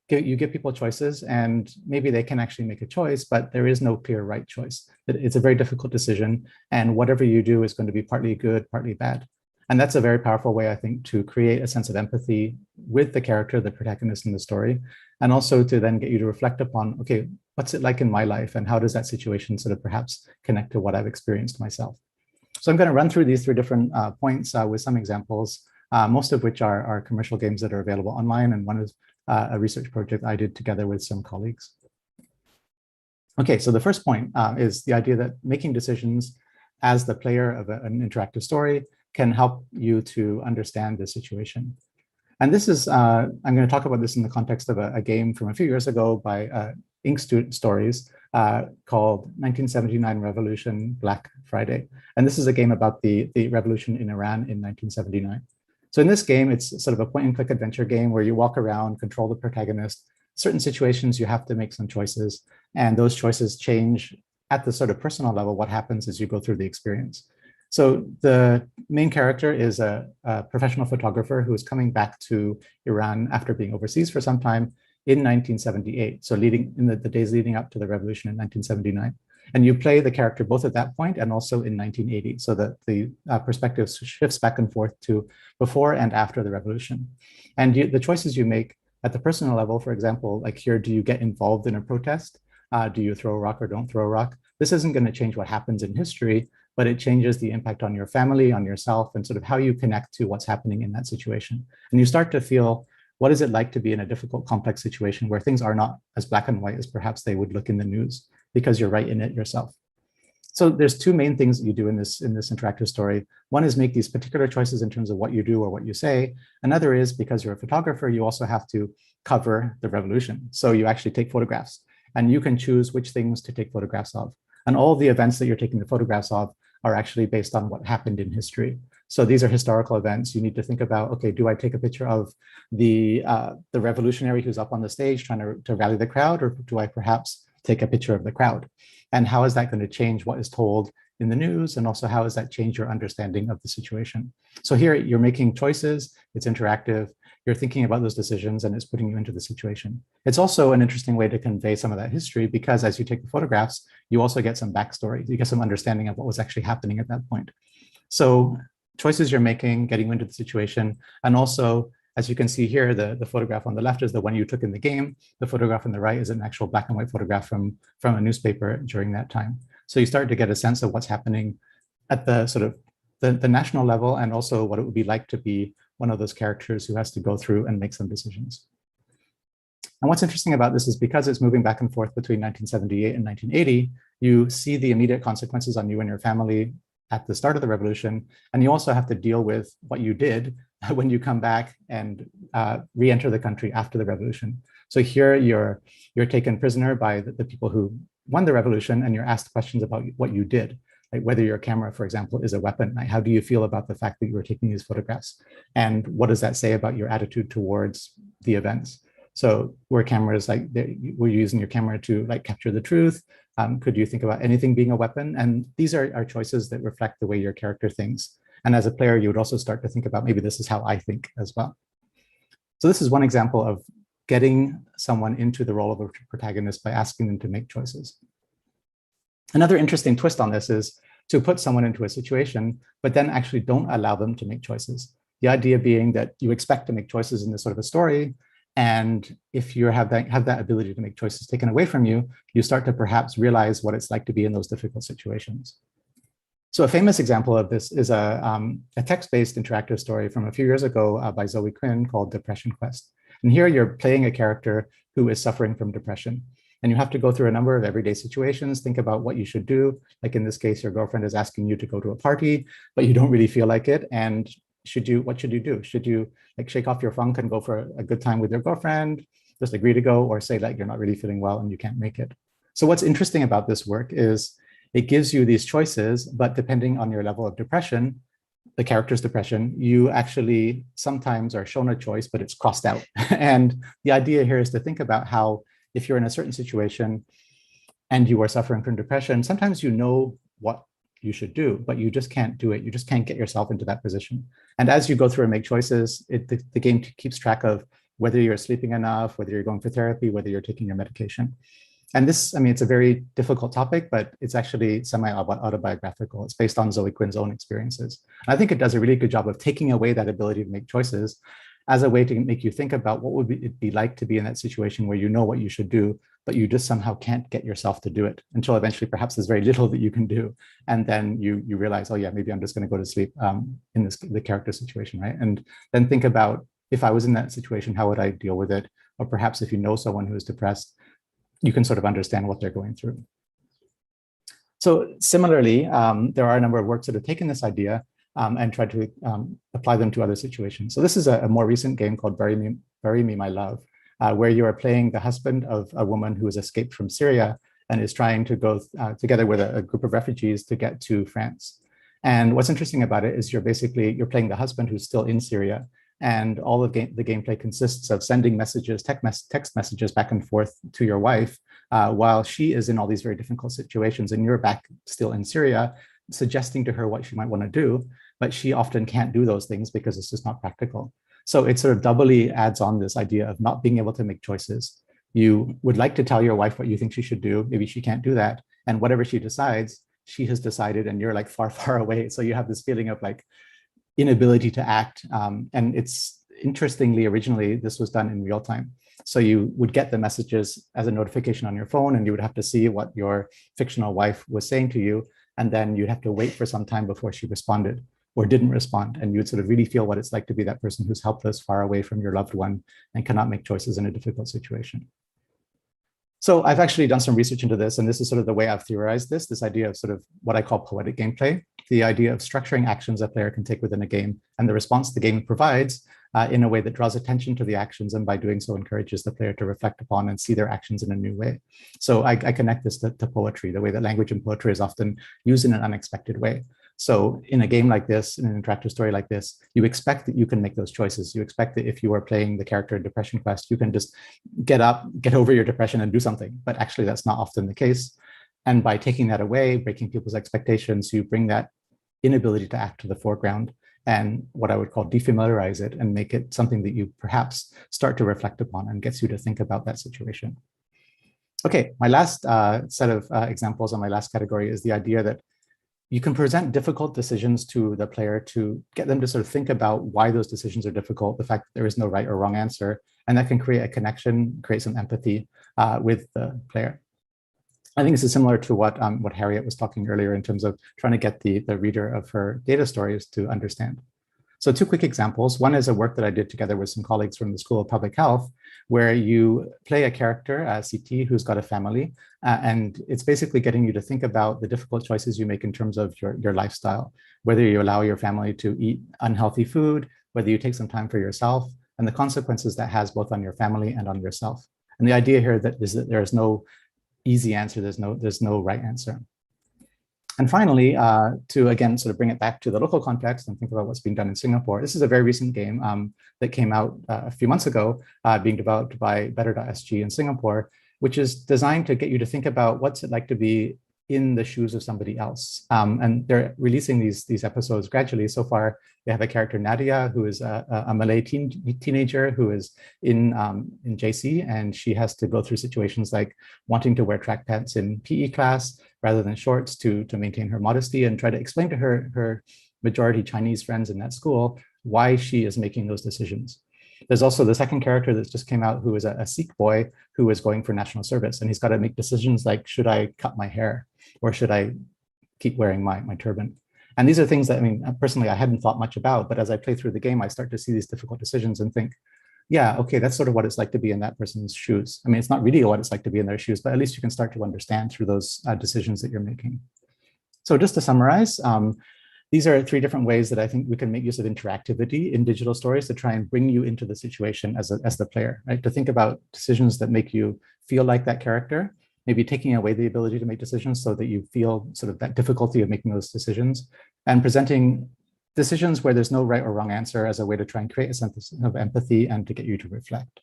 you give people choices and maybe they can actually make a choice, but there is no clear right choice. It's a very difficult decision, and whatever you do is going to be partly good, partly bad. And that's a very powerful way, I think, to create a sense of empathy with the character, the protagonist in the story, and also to then get you to reflect upon, okay, what's it like in my life, and how does that situation sort of perhaps connect to what I've experienced myself? So I'm going to run through these three different points with some examples, most of which are commercial games that are available online, and one is a research project I did together with some colleagues. Okay, so the first point is the idea that making decisions as the player of an interactive story can help you to understand the situation. And this is, I'm going to talk about this in the context of a game from a few years ago by Ink Stories called 1979 Revolution Black Friday. And this is a game about the revolution in Iran in 1979. So in this game, it's sort of a point and click adventure game where you walk around, control the protagonist. Certain situations, you have to make some choices, and those choices change at the sort of personal level what happens as you go through the experience. So the main character is a professional photographer who is coming back to Iran after being overseas for some time in 1978. So in the days leading up to the revolution in 1979. And you play the character both at that point and also in 1980. So that the perspective shifts back and forth to before and after the revolution. And the choices you make at the personal level, for example, like here, do you get involved in a protest? Do you throw a rock or don't throw a rock? This isn't going to change what happens in history, but it changes the impact on your family, on yourself, and sort of how you connect to what's happening in that situation. And you start to feel, what is it like to be in a difficult, complex situation where things are not as black and white as perhaps they would look in the news, because you're right in it yourself. So there's two main things that you do in this interactive story. One is make these particular choices in terms of what you do or what you say. Another is, because you're a photographer, you also have to cover the revolution. So you actually take photographs, and you can choose which things to take photographs of. And all the events that you're taking the photographs of are actually based on what happened in history. So these are historical events. You need to think about, okay, do I take a picture of the revolutionary who's up on the stage trying to rally the crowd, or do I perhaps take a picture of the crowd? And how is that going to change what is told in the news? And also, how does that change your understanding of the situation? So here you're making choices, it's interactive. you're thinking about those decisions and it's putting you into the situation. It's also an interesting way to convey some of that history because as you take the photographs, you also get some backstory. You get some understanding of what was actually happening at that point. So choices you're making, getting you into the situation, and also, as you can see here, the photograph on the left is the one you took in the game. The photograph on the right is an actual black and white photograph from a newspaper during that time. So you start to get a sense of what's happening at the sort of the national level, and also what it would be like to be one of those characters who has to go through and make some decisions. And what's interesting about this is because it's moving back and forth between 1978 and 1980, you see the immediate consequences on you and your family at the start of the revolution. And you also have to deal with what you did when you come back and re-enter the country after the revolution. So here you're taken prisoner by the people who won the revolution, and you're asked questions about what you did. Like whether your camera, for example, is a weapon. Like how do you feel about the fact that you were taking these photographs? And what does that say about your attitude towards the events? So were cameras like, were you using your camera to like capture the truth? Could you think about anything being a weapon? And these are choices that reflect the way your character thinks. And as a player, you would also start to think about maybe this is how I think as well. So this is one example of getting someone into the role of a protagonist by asking them to make choices. Another interesting twist on this is to put someone into a situation, but then actually don't allow them to make choices. The idea being that you expect to make choices in this sort of a story, and if you have that ability to make choices taken away from you, you start to perhaps realize what it's like to be in those difficult situations. So a famous example of this is a text-based interactive story from a few years ago by Zoe Quinn called Depression Quest. And here you're playing a character who is suffering from depression. And you have to go through a number of everyday situations, think about what you should do. Like in this case, your girlfriend is asking you to go to a party, but you don't really feel like it. And what should you do? Should you like shake off your funk and go for a good time with your girlfriend, just agree to go, or say that you're not really feeling well and you can't make it? So what's interesting about this work is it gives you these choices, but depending on your level of depression, the character's depression, you actually sometimes are shown a choice, but it's crossed out. And the idea here is to think about how if you're in a certain situation and you are suffering from depression, sometimes you know what you should do, but you just can't do it. You just can't get yourself into that position. And as you go through and make choices, the game keeps track of whether you're sleeping enough, whether you're going for therapy, whether you're taking your medication. And this, I mean, it's a very difficult topic, but it's actually semi-autobiographical. It's based on Zoe Quinn's own experiences. And I think it does a really good job of taking away that ability to make choices as a way to make you think about what would it be like to be in that situation where you know what you should do, but you just somehow can't get yourself to do it until eventually perhaps there's very little that you can do. And then you realize, oh yeah, maybe I'm just going to go to sleep in the character situation, right? And then think about, if I was in that situation, how would I deal with it? Or perhaps if you know someone who is depressed, you can sort of understand what they're going through. So similarly, there are a number of works that have taken this idea and tried to apply them to other situations. So this is a more recent game called Bury Me, My Love, where you are playing the husband of a woman who has escaped from Syria and is trying to go together with a group of refugees to get to France. And what's interesting about it is you're playing the husband who's still in Syria, and all of the gameplay consists of sending messages, text messages back and forth to your wife while she is in all these very difficult situations and you're back still in Syria, suggesting to her what she might want to do, but she often can't do those things because it's just not practical. So it sort of doubly adds on this idea of not being able to make choices. You would like to tell your wife what you think she should do. Maybe she can't do that. And whatever she decides, she has decided and you're like far, far away. So you have this feeling of like inability to act. And it's interestingly, originally, this was done in real time. So you would get the messages as a notification on your phone and you would have to see what your fictional wife was saying to you. And then you'd have to wait for some time before she responded or didn't respond. And you would sort of really feel what it's like to be that person who's helpless, far away from your loved one and cannot make choices in a difficult situation. So I've actually done some research into this, and this is sort of the way I've theorized this idea of sort of what I call poetic gameplay, the idea of structuring actions a player can take within a game and the response the game provides in a way that draws attention to the actions, and by doing so encourages the player to reflect upon and see their actions in a new way. So I connect this to poetry, the way that language in poetry is often used in an unexpected way. So in a game like this, in an interactive story like this, you expect that you can make those choices. You expect that if you are playing the character in Depression Quest, you can just get up, get over your depression and do something. But actually that's not often the case. And by taking that away, breaking people's expectations, you bring that inability to act to the foreground and what I would call defamiliarize it and make it something that you perhaps start to reflect upon and gets you to think about that situation. Okay, my last set of examples on my last category is the idea that you can present difficult decisions to the player to get them to sort of think about why those decisions are difficult, the fact that there is no right or wrong answer, and that can create a connection, create some empathy with the player. I think this is similar to what Harriet was talking earlier in terms of trying to get the reader of her data stories to understand. So two quick examples. One is a work that I did together with some colleagues from the School of Public Health, where you play a character, CT, who's got a family, and it's basically getting you to think about the difficult choices you make in terms of your lifestyle, whether you allow your family to eat unhealthy food, whether you take some time for yourself, and the consequences that has both on your family and on yourself. And the idea here is that there is no easy answer, there's no right answer. And finally, to again sort of bring it back to the local context and think about what's being done in Singapore, this is a very recent game that came out a few months ago, being developed by Better.sg in Singapore, which is designed to get you to think about what's it like to be in the shoes of somebody else. And they're releasing these episodes gradually. So far, they have a character, Nadia, who is a Malay teenager who is in JC, and she has to go through situations like wanting to wear track pants in PE class rather than shorts to maintain her modesty, and try to explain to her majority Chinese friends in that school why she is making those decisions. There's also the second character that just came out, who is a Sikh boy who is going for national service, and he's got to make decisions like, should I cut my hair or should I keep wearing my turban? And these are things that, I mean, personally, I hadn't thought much about, but as I play through the game, I start to see these difficult decisions and think, yeah, okay, that's sort of what it's like to be in that person's shoes. I mean, it's not really what it's like to be in their shoes, but at least you can start to understand through those decisions that you're making. So just to summarize, these are three different ways that I think we can make use of interactivity in digital stories to try and bring you into the situation as the player, right? To think about decisions that make you feel like that character, maybe taking away the ability to make decisions so that you feel sort of that difficulty of making those decisions, and presenting decisions where there's no right or wrong answer as a way to try and create a sense of empathy and to get you to reflect.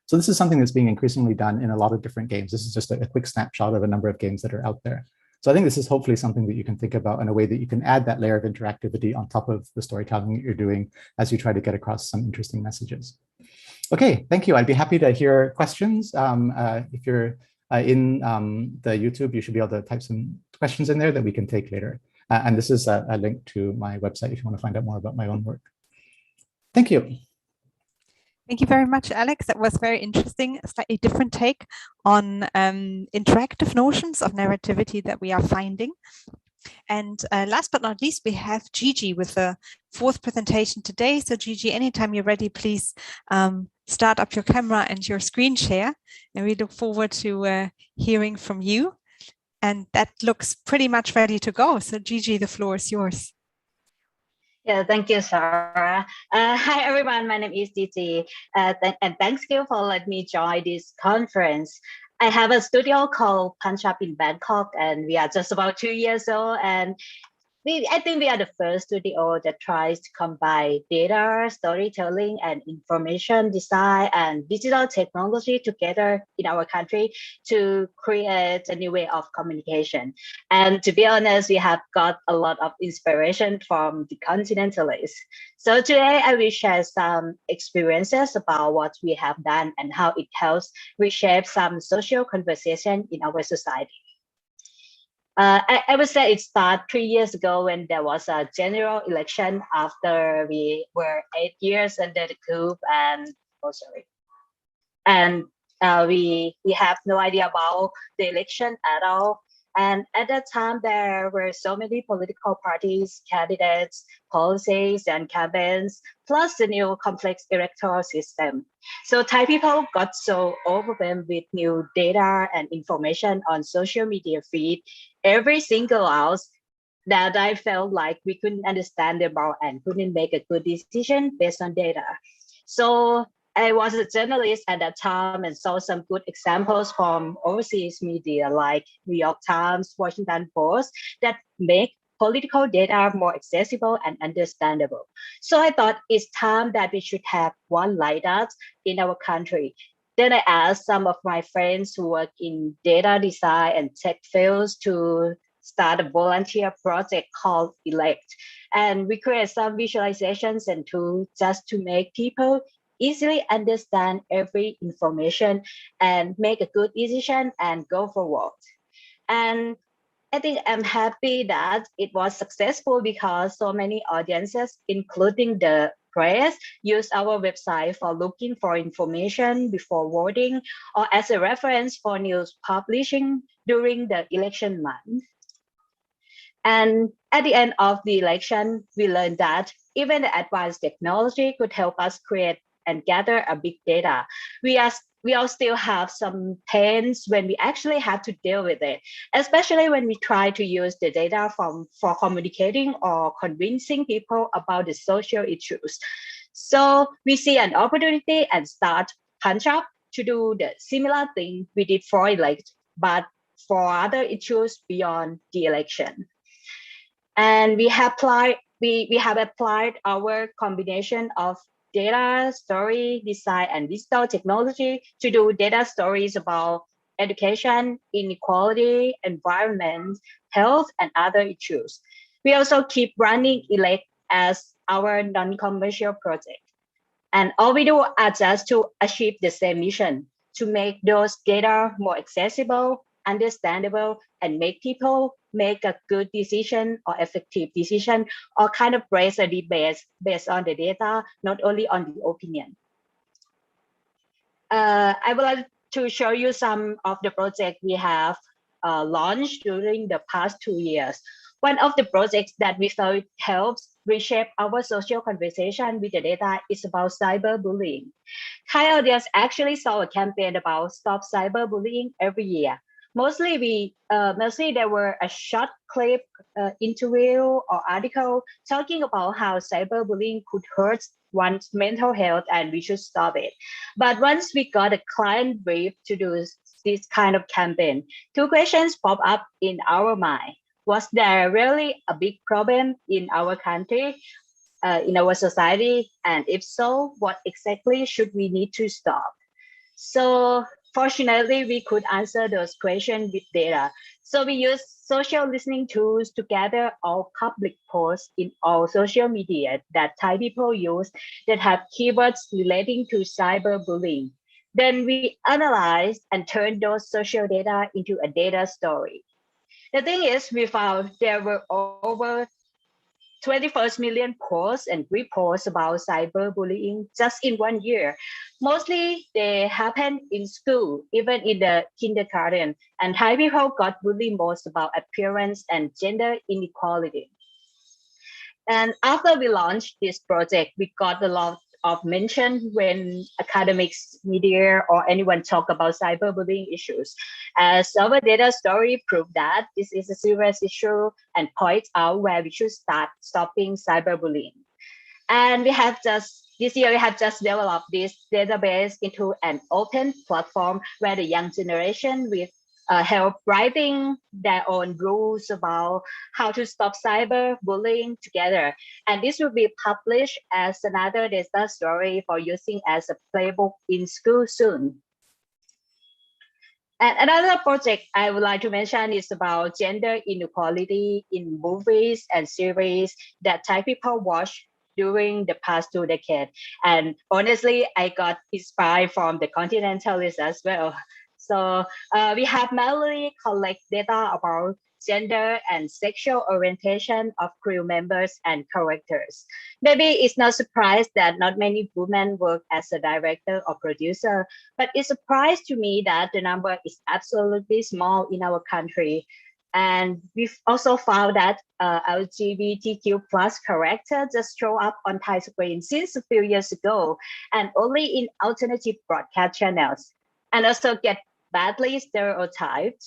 So this is something that's being increasingly done in a lot of different games. This is just a quick snapshot of a number of games that are out there. So I think this is hopefully something that you can think about in a way that you can add that layer of interactivity on top of the storytelling that you're doing as you try to get across some interesting messages. Okay, thank you. I'd be happy to hear questions. If you're in the YouTube, you should be able to type some questions in there that we can take later. And this is a link to my website if you want to find out more about my own work. Thank you. Thank you very much, Alex. That was very interesting, a slightly different take on interactive notions of narrativity that we are finding. And last but not least, we have Gigi with the fourth presentation today. So Gigi, anytime you're ready, please start up your camera and your screen share. And we look forward to hearing from you. And that looks pretty much ready to go. So Gigi, the floor is yours. Yeah, thank you, Sarah. Hi, everyone. My name is Gigi, and thanks you for letting me join this conference. I have a studio called Punch Up in Bangkok, and we are just about 2 years old. And I think we are the first studio that tries to combine data, storytelling, and information design and digital technology together in our country to create a new way of communication. And to be honest, we have got a lot of inspiration from the continentalists. So today I will share some experiences about what we have done and how it helps reshape some social conversation in our society. I would say it started 3 years ago when there was a general election after we were 8 years under the coup, and we have no idea about the election at all. And at that time, there were so many political parties, candidates, policies, and campaigns, plus the new complex electoral system. So Thai people got so overwhelmed with new data and information on social media feed every single hour that I felt like we couldn't understand them all and couldn't make a good decision based on data. So I was a journalist at that time and saw some good examples from overseas media like New York Times, Washington Post that make political data more accessible and understandable. So I thought it's time that we should have one like that in our country. Then I asked some of my friends who work in data design and tech fields to start a volunteer project called Elect. And we create some visualizations and tools just to make people easily understand every information and make a good decision and go forward. And I think I'm happy that it was successful because so many audiences, including the press, use our website for looking for information before voting or as a reference for news publishing during the election month. And at the end of the election, we learned that even the advanced technology could help us create and gather a big data. We all still have some pains when we actually have to deal with it, especially when we try to use the data for communicating or convincing people about the social issues. So we see an opportunity and start Punch Up to do the similar thing we did for elect, but for other issues beyond the election. And we have applied our combination of data, story, design, and digital technology to do data stories about education, inequality, environment, health, and other issues. We also keep running Elect as our non-commercial project. And all we do are just to achieve the same mission, to make those data more accessible, understandable, and make people make a good decision or effective decision, or kind of raise a debate based on the data, not only on the opinion. I would like to show you some of the projects we have launched during the past 2 years. One of the projects that we thought helps reshape our social conversation with the data is about cyberbullying. Thai audience actually saw a campaign about stop cyberbullying every year. Mostly there were a short clip, interview or article talking about how cyberbullying could hurt one's mental health and we should stop it. But once we got a client brief to do this kind of campaign, two questions pop up in our mind. Was there really a big problem in our country, in our society? And if so, what exactly should we need to stop? So fortunately, we could answer those questions with data. So we use social listening tools to gather all public posts in all social media that Thai people use that have keywords relating to cyberbullying. Then we analyze and turn those social data into a data story. The thing is, we found there were over 21 million posts and reports about cyberbullying just in 1 year. Mostly they happen in school, even in the kindergarten, and Thai people got bullied most about appearance and gender inequality. And after we launched this project, we got a lot of mention when academics, media, or anyone talk about cyberbullying issues. As our data story proved that this is a serious issue and points out where we should start stopping cyberbullying. And this year we have just developed this database into an open platform where the young generation with help writing their own rules about how to stop cyberbullying together. And this will be published as another data story for using as a playbook in school soon. And another project I would like to mention is about gender inequality in movies and series that Thai people watch during the past 2 decades. And honestly, I got inspired from the Continentalists as well. So we have manually collect data about gender and sexual orientation of crew members and characters. Maybe it's not surprised that not many women work as a director or producer, but it's a surprise to me that the number is absolutely small in our country. And we've also found that LGBTQ plus character just show up on Thai screen since a few years ago, and only in alternative broadcast channels, and also get badly stereotyped.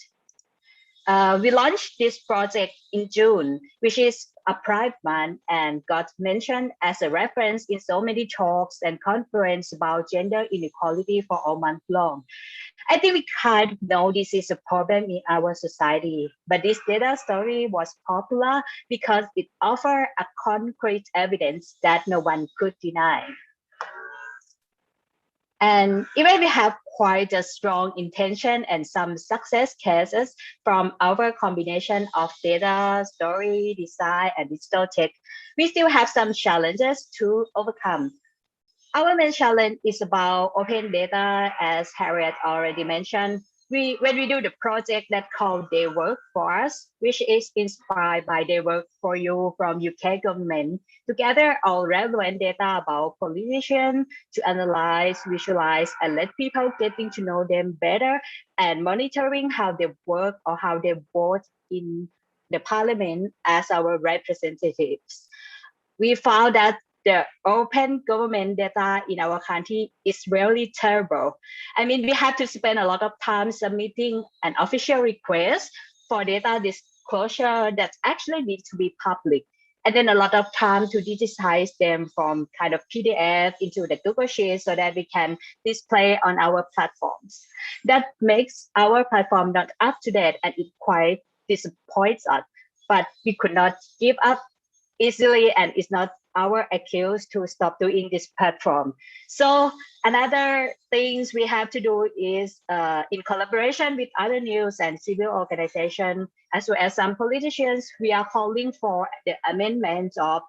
We launched this project in June, which is a Pride Month, and got mentioned as a reference in so many talks and conferences about gender inequality for all month long. I think we kind of know this is a problem in our society, but this data story was popular because it offered a concrete evidence that no one could deny. And even we have quite a strong intention and some success cases from our combination of data, story, design, and digital tech, we still have some challenges to overcome. Our main challenge is about open data, as Harriet already mentioned. When we do the project that called They Work For Us, which is inspired by They Work For You from UK government, to gather all relevant data about politicians, to analyze, visualize, and let people getting to know them better, and monitoring how they work or how they vote in the parliament as our representatives. We found that the open government data in our country is really terrible. I mean, we have to spend a lot of time submitting an official request for data disclosure that actually needs to be public. And then a lot of time to digitize them from kind of PDF into the Google Sheet so that we can display on our platforms. That makes our platform not up to date, and it quite disappoints us. But we could not give up easily, and it's not our excuse to stop doing this platform. So another things we have to do is in collaboration with other news and civil organizations, as well as some politicians, we are calling for the amendment of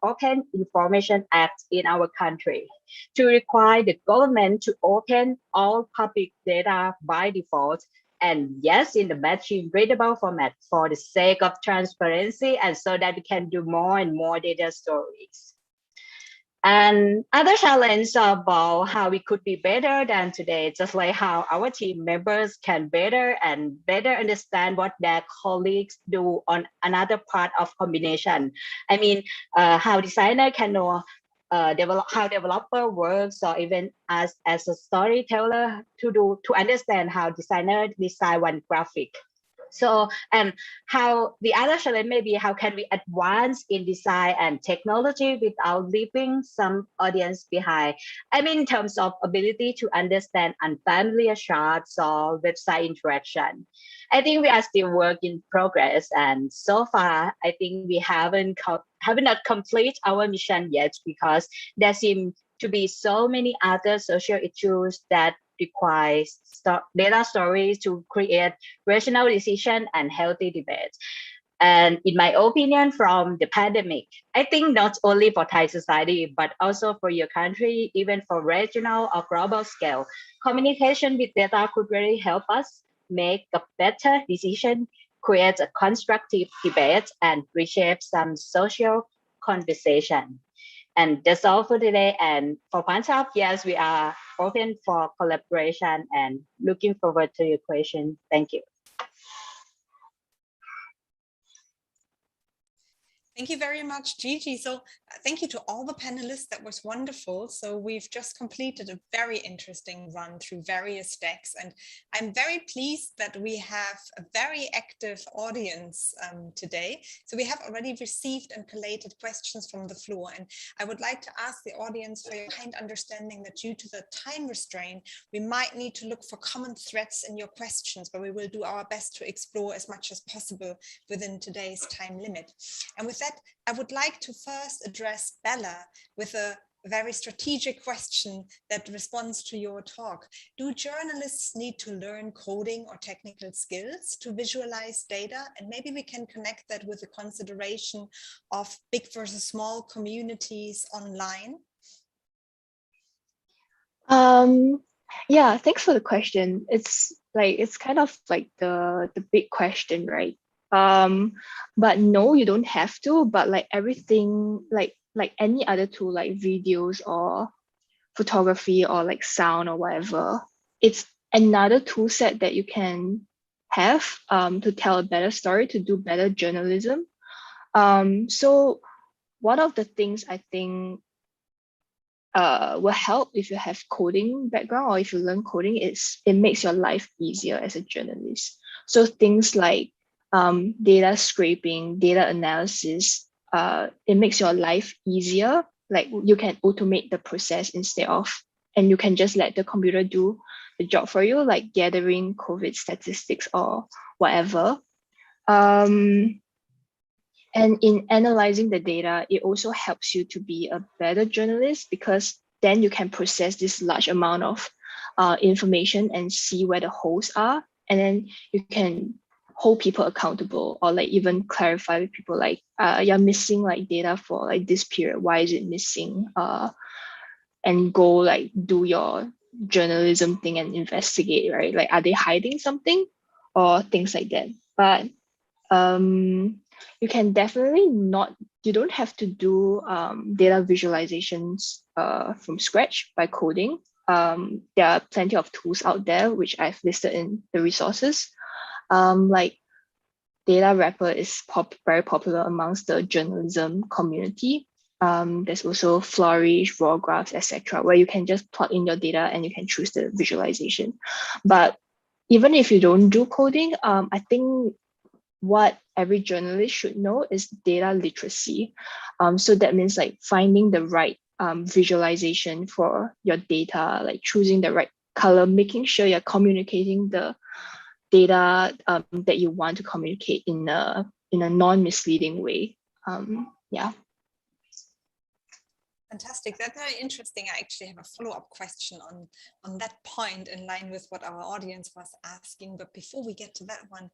Open Information Act in our country to require the government to open all public data by default, and yes, in the machine readable format for the sake of transparency and so that we can do more and more data stories. And other challenges about how we could be better than today, just like how our team members can better understand what their colleagues do on another part of combination. I mean, how designer can know how developer works, or even as a storyteller to understand how designer design one graphic. So, and how the other challenge may be how can we advance in design and technology without leaving some audience behind? I mean, in terms of ability to understand unfamiliar charts or website interaction. I think we are still work in progress, and so far, I think we haven't not complete our mission yet, because there seem to be so many other social issues that requires data stories to create rational decision and healthy debates. And in my opinion, from the pandemic, I think not only for Thai society, but also for your country, even for regional or global scale, communication with data could really help us make a better decision, create a constructive debate, and reshape some social conversation. And that's all for today. And for Panchab, yes, we are open for collaboration and looking forward to your question. Thank you. Thank you very much, Gigi. So thank you to all the panelists. That was wonderful. So we've just completed a very interesting run through various decks, and I'm very pleased that we have a very active audience today. So we have already received and collated questions from the floor, and I would like to ask the audience for your kind understanding that due to the time restraint, we might need to look for common threads in your questions, but we will do our best to explore as much as possible within today's time limit. And with that, I would like to first address Bella with a very strategic question that responds to your talk. Do journalists need to learn coding or technical skills to visualize data? And maybe we can connect that with the consideration of big versus small communities online. Yeah, thanks for the question. It's kind of like the big question, right? But no, you don't have to, but like everything, like any other tool, like videos or photography or like sound or whatever, it's another tool set that you can have to tell a better story, to do better journalism. So one of the things I think will help if you have coding background or if you learn coding, is it makes your life easier as a journalist. So things like data scraping, data analysis, it makes your life easier. Like you can automate the process instead of, and you can just let the computer do the job for you, like gathering COVID statistics or whatever. And in analyzing the data, it also helps you to be a better journalist, because then you can process this large amount of information and see where the holes are, and then you can hold people accountable, or like even clarify with people like you're missing like data for like this period, why is it missing, and go like do your journalism thing and investigate, right? Like, are they hiding something or things like that? But you can definitely not, you don't have to do data visualizations from scratch by coding. There are plenty of tools out there, which I've listed in the resources. Like Data Wrapper is very popular amongst the journalism community. There's also Flourish, Raw Graphs, etc., where you can just plug in your data and you can choose the visualization. But even if you don't do coding, I think what every journalist should know is data literacy. So that means like finding the right visualization for your data, like choosing the right color, making sure you're communicating the data that you want to communicate in a non-misleading way. Yeah. Fantastic. That's very interesting. I actually have a follow-up question on that point, in line with what our audience was asking. But before we get to that one,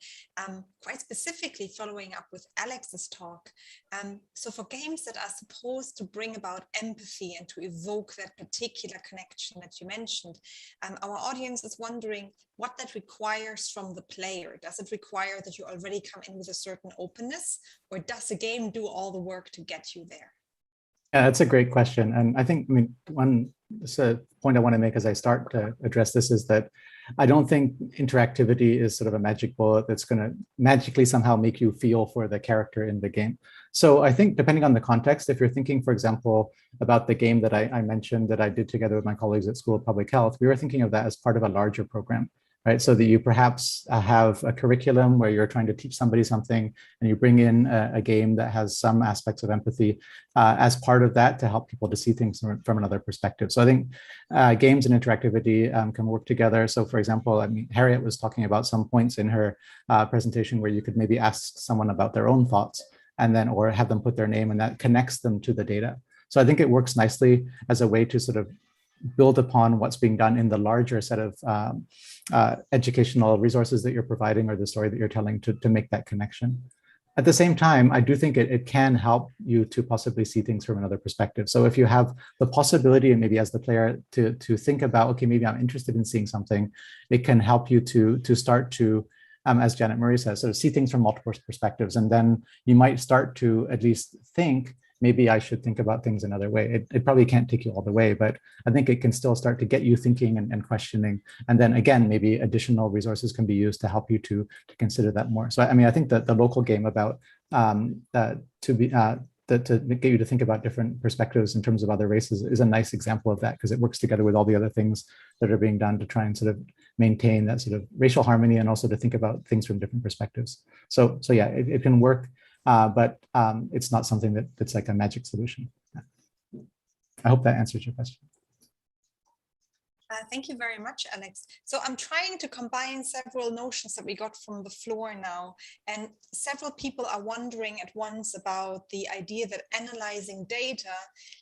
quite specifically following up with Alex's talk, so for games that are supposed to bring about empathy and to evoke that particular connection that you mentioned, our audience is wondering what that requires from the player. Does it require that you already come in with a certain openness, or does the game do all the work to get you there? Yeah, that's a great question. And I think, one point I want to make as I start to address this is that I don't think interactivity is sort of a magic bullet that's going to magically somehow make you feel for the character in the game. So I think depending on the context, if you're thinking, for example, about the game that I mentioned that I did together with my colleagues at School of Public Health, we were thinking of that as part of a larger program. Right, so that you perhaps have a curriculum where you're trying to teach somebody something, and you bring in a game that has some aspects of empathy as part of that to help people to see things from another perspective. So I think games and interactivity can work together. So for example, Harriet was talking about some points in her presentation where you could maybe ask someone about their own thoughts, and then, or have them put their name, and that connects them to the data. So I think it works nicely as a way to sort of build upon what's being done in the larger set of educational resources that you're providing, or the story that you're telling, to make that connection. At the same time, I do think it can help you to possibly see things from another perspective. So if you have the possibility, and maybe as the player, to think about, okay, maybe I'm interested in seeing something, it can help you to start to, as Janet Murray says, sort of see things from multiple perspectives. And then you might start to at least think, maybe I should think about things another way. It probably can't take you all the way, but I think it can still start to get you thinking and questioning. And then again, maybe additional resources can be used to help you to consider that more. So I think that the local game about to get you to think about different perspectives in terms of other races is a nice example of that, because it works together with all the other things that are being done to try and sort of maintain that sort of racial harmony, and also to think about things from different perspectives. So yeah, it can work. But it's not something that's like a magic solution. I hope that answers your question. Thank you very much, Alex. So I'm trying to combine several notions that we got from the floor now, and several people are wondering at once about the idea that analyzing data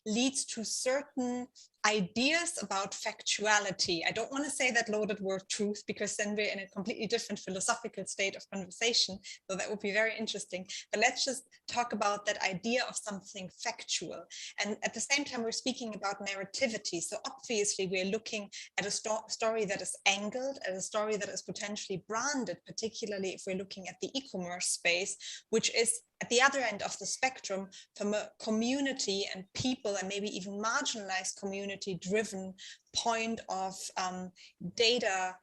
leads to certain ideas about factuality. I don't want to say that loaded word truth, because then we're in a completely different philosophical state of conversation, so that would be very interesting. But let's just talk about that idea of something factual. And at the same time, we're speaking about narrativity. So obviously we're looking at a story that is angled, at a story that is potentially branded, particularly if we're looking at the e-commerce space, which is at the other end of the spectrum, from a community and people, and maybe even marginalized community driven point of data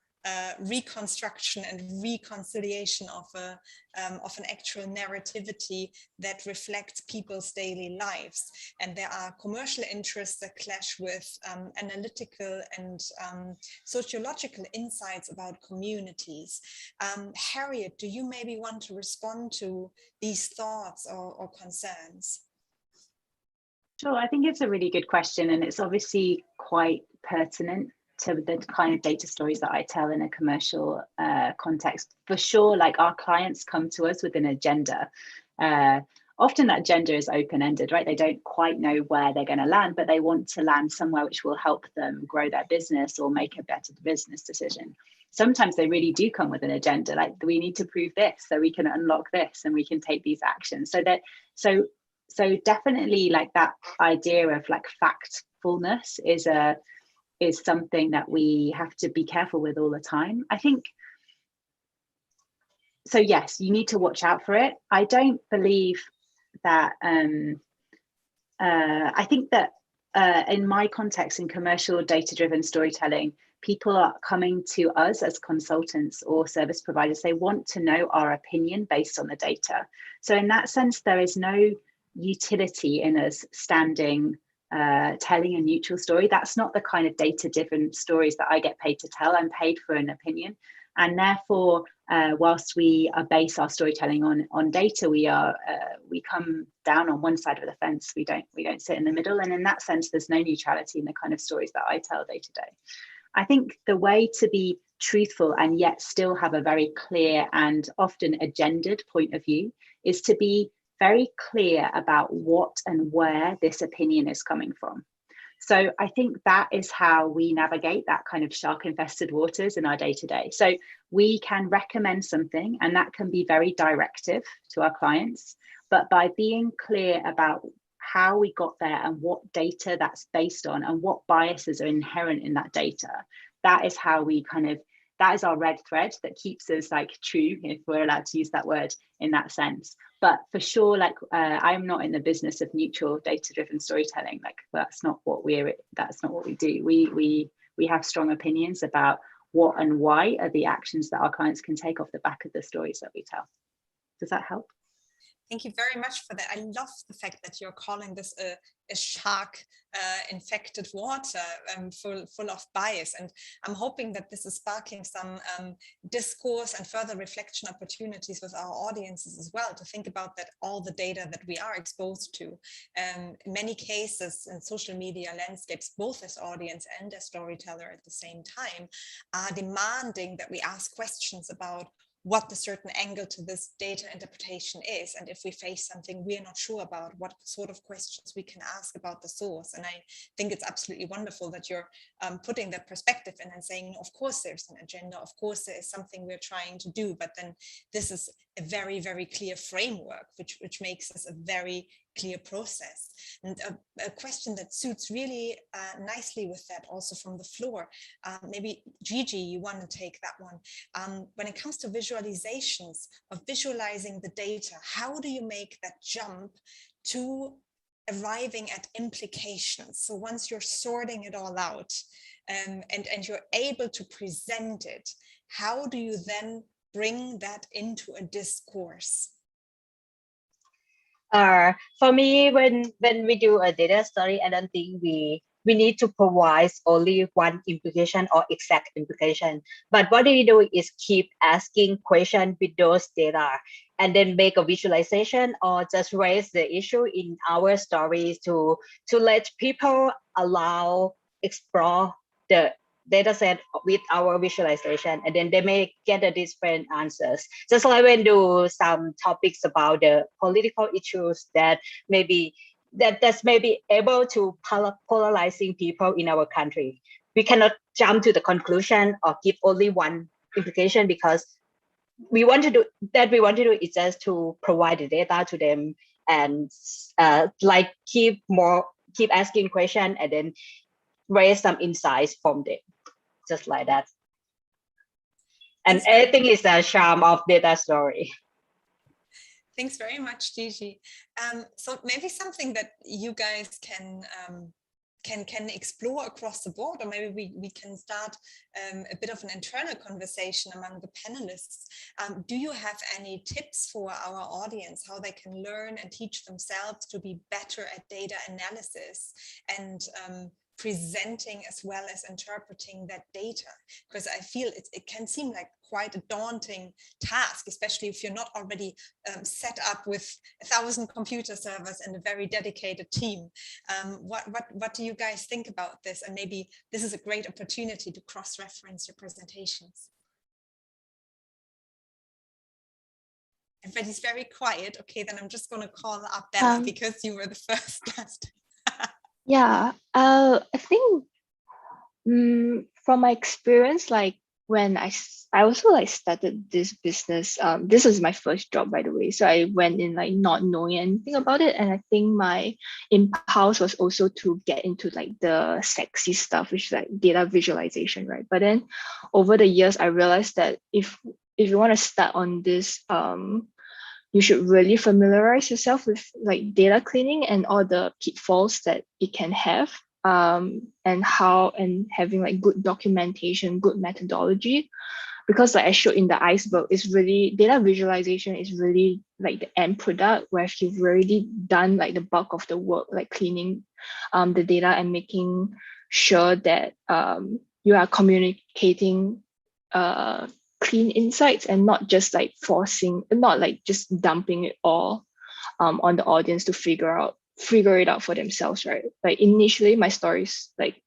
reconstruction and reconciliation of an actual narrativity that reflects people's daily lives. And there are commercial interests that clash with analytical and sociological insights about communities. Harriet, do you maybe want to respond to these thoughts or concerns? Sure, I think it's a really good question, and it's obviously quite pertinent to the kind of data stories that I tell in a commercial context. For sure, like, our clients come to us with an agenda. often that agenda is open-ended, right? They don't quite know where they're going to land, but they want to land somewhere which will help them grow their business or make a better business decision. Sometimes they really do come with an agenda, like we need to prove this so we can unlock this and we can take these actions. So definitely like that idea of like factfulness is something that we have to be careful with all the time. I think, so yes, you need to watch out for it. I don't believe that, I think that in my context, in commercial data-driven storytelling, people are coming to us as consultants or service providers. They want to know our opinion based on the data. So in that sense, there is no utility in us standing telling a neutral story. That's not the kind of data-driven stories that I get paid to tell. I'm paid for an opinion. And therefore, whilst we base our storytelling on data, we come down on one side of the fence. We don't sit in the middle. And in that sense, there's no neutrality in the kind of stories that I tell day to day. I think the way to be truthful and yet still have a very clear and often agendaed point of view is to be very clear about what and where this opinion is coming from. So I think that is how we navigate that kind of shark-infested waters in our day-to-day. So we can recommend something, and that can be very directive to our clients, but by being clear about how we got there and what data that's based on and what biases are inherent in that data, that is how we that is our red thread that keeps us like true, if we're allowed to use that word in that sense. But for sure, like I'm not in the business of neutral data-driven storytelling. Like that's not what we do. We have strong opinions about what and why are the actions that our clients can take off the back of the stories that we tell. Does that help? Thank you very much for that. I love the fact that you're calling this a shark infected water, full of bias. And I'm hoping that this is sparking some discourse and further reflection opportunities with our audiences as well, to think about that all the data that we are exposed to, in many cases in social media landscapes, both as audience and as storyteller at the same time, are demanding that we ask questions about what the certain angle to this data interpretation is. And if we face something we're not sure about, what sort of questions we can ask about the source. And I think it's absolutely wonderful that you're putting that perspective in and saying, of course there's an agenda, of course there is something we're trying to do, but then this is a very, very clear framework, which makes this a very clear process. And a question that suits really nicely with that also from the floor, maybe Gigi, you want to take that one. When it comes to visualizations of visualizing the data, how do you make that jump to arriving at implications? So once you're sorting it all out and you're able to present it, how do you then bring that into a discourse? For me, when we do a data story, I don't think we need to provide only one implication or exact implication. But what we do is keep asking questions with those data and then make a visualization or just raise the issue in our stories to let people explore the data set with our visualization, and then they may get a different answers. Just like when do some topics about the political issues that's maybe able to polarizing people in our country. We cannot jump to the conclusion or give only one implication, because we want to do is just to provide the data to them and like keep asking questions and then raise some insights from them. Just like that. And I think it's the charm of data story. Thanks very much, Gigi. So maybe something that you guys can explore across the board, or maybe we can start a bit of an internal conversation among the panelists. Do you have any tips for our audience, how they can learn and teach themselves to be better at data analysis and presenting as well as interpreting that data? Because I feel it can seem like quite a daunting task, especially if you're not already set up with 1,000 computer servers and a very dedicated team. What do you guys think about this? And maybe this is a great opportunity to cross-reference your presentations. Everybody's very quiet. Okay, then I'm just going to call up Bella because you were the first guest. Yeah, I think from my experience, like when I also like started this business. This was my first job, by the way. So I went in like not knowing anything about it, and I think my impulse was also to get into like the sexy stuff, which is like data visualization, right? But then over the years, I realized that if you want to start on this, you should really familiarize yourself with like data cleaning and all the pitfalls that it can have. And having like good documentation, good methodology, because like I showed in the iceberg, it's really data visualization is really like the end product where you've already done like the bulk of the work, like cleaning the data and making sure that you are communicating clean insights and not just like not like just dumping it all on the audience to figure it out for themselves, right? Like initially my stories, like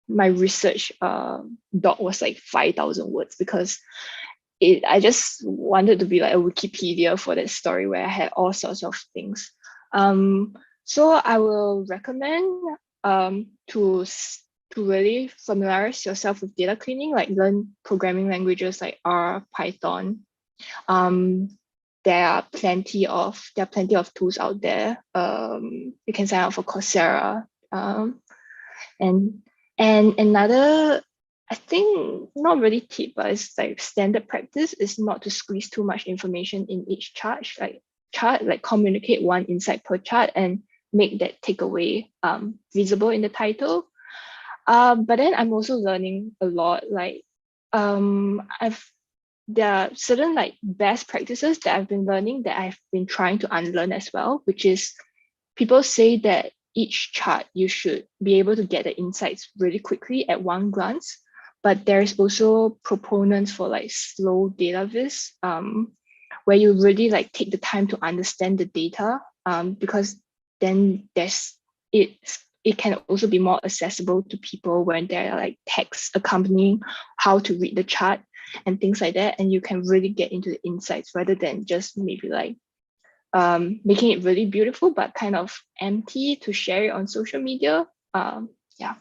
my research doc was like 5,000 words because I just wanted to be like a Wikipedia for that story where I had all sorts of things. So I will recommend to really familiarize yourself with data cleaning, like learn programming languages like R, Python. There are plenty of tools out there. You can sign up for Coursera. And another, I think not really tip, but it's like standard practice is not to squeeze too much information in each chart, like communicate one insight per chart and make that takeaway visible in the title. But then I'm also learning a lot. Like there are certain like best practices that I've been learning that I've been trying to unlearn as well, which is people say that each chart you should be able to get the insights really quickly at one glance, but there's also proponents for like slow data viz, where you really like take the time to understand the data, because then it can also be more accessible to people when there are like text accompanying how to read the chart and things like that, and you can really get into the insights rather than just maybe like making it really beautiful but kind of empty to share it on social media. Yeah.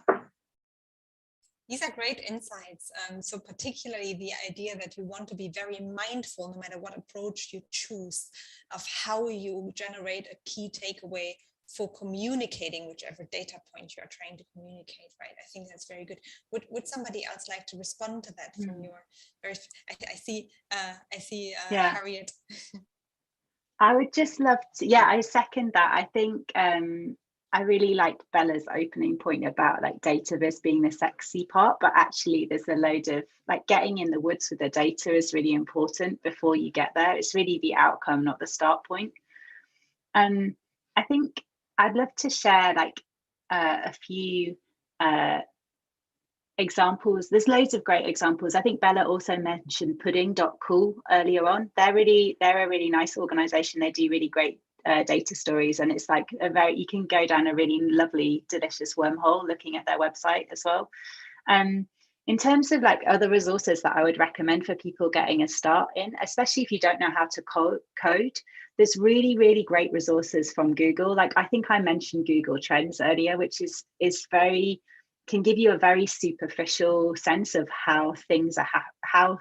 These are great insights. So particularly the idea that you want to be very mindful, no matter what approach you choose, of how you generate a key takeaway for communicating whichever data point you are trying to communicate, right? I think that's very good. Would somebody else like to respond to that from your very? I see Harriet. I would just love to. Yeah, I second that. I think I really liked Bella's opening point about like data viz being the sexy part, but actually there's a load of like getting in the woods with the data is really important before you get there. It's really the outcome, not the start point. I think I'd love to share like a few examples. There's loads of great examples. I think Bella also mentioned pudding.cool earlier on. They're a really nice organization. They do really great data stories, and it's like you can go down a really lovely, delicious wormhole looking at their website as well. In terms of like other resources that I would recommend for people getting a start in, especially if you don't know how to code, there's really, really great resources from Google. Like I think I mentioned Google Trends earlier, which can give you a very superficial sense of how things are, how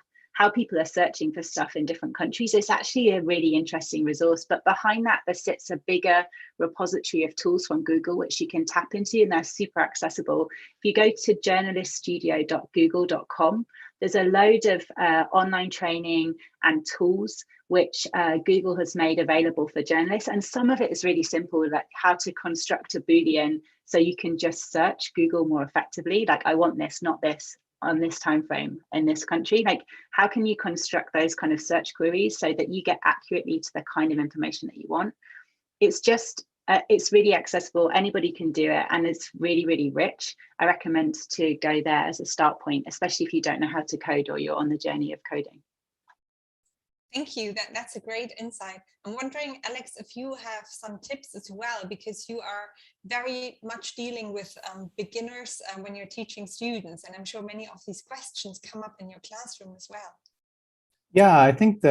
people are searching for stuff in different countries. It's actually a really interesting resource, but behind that, there sits a bigger repository of tools from Google, which you can tap into, and they're super accessible. If you go to journaliststudio.google.com, there's a load of online training and tools which Google has made available for journalists. And some of it is really simple, like how to construct a Boolean so you can just search Google more effectively. Like, I want this, not this, on this time frame in this country. Like, how can you construct those kind of search queries so that you get accurately to the kind of information that you want? It's just, it's really accessible. Anybody can do it, and it's really, really rich. I recommend to go there as a start point, especially if you don't know how to code or you're on the journey of coding. Thank you. That's a great insight. I'm wondering, Alex, if you have some tips as well, because you are very much dealing with beginners when you're teaching students, and I'm sure many of these questions come up in your classroom as well. Yeah, I think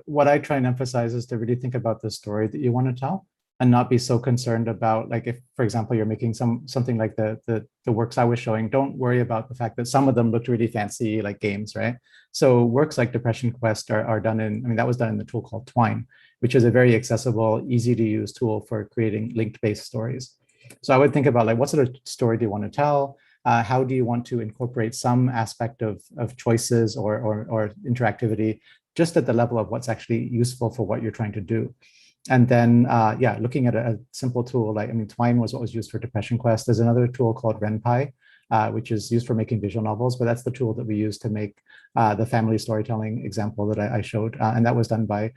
what I try and emphasize is to really think about the story that you want to tell and not be so concerned about, like, if, for example, you're making something like the works I was showing, don't worry about the fact that some of them looked really fancy, like games, right? So works like Depression Quest are done in, I mean, that was done in the tool called Twine, which is a very accessible, easy to use tool for creating linked-based stories. So I would think about, like, what sort of story do you want to tell? How do you want to incorporate some aspect of choices or interactivity just at the level of what's actually useful for what you're trying to do? And then, yeah, looking at a simple tool, like, I mean, Twine was what was used for Depression Quest. There's another tool called RenPy, which is used for making visual novels, but that's the tool that we use to make the family storytelling example that I showed. And that was done by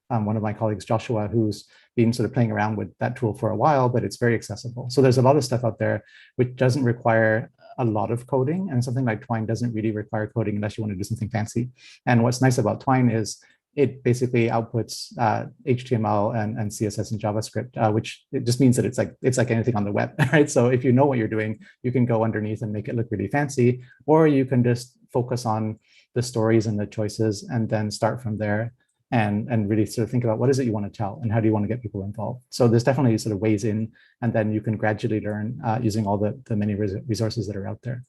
one of my colleagues, Joshua, who's been sort of playing around with that tool for a while, but it's very accessible. So there's a lot of stuff out there which doesn't require a lot of coding, and something like Twine doesn't really require coding unless you want to do something fancy. And what's nice about Twine is it basically outputs HTML and CSS and JavaScript, which it just means that it's like anything on the web, right? So if you know what you're doing, you can go underneath and make it look really fancy, or you can just focus on the stories and the choices and then start from there and really sort of think about what is it you want to tell and how do you want to get people involved. So there's definitely sort of ways in, and then you can gradually learn using all the many resources that are out there.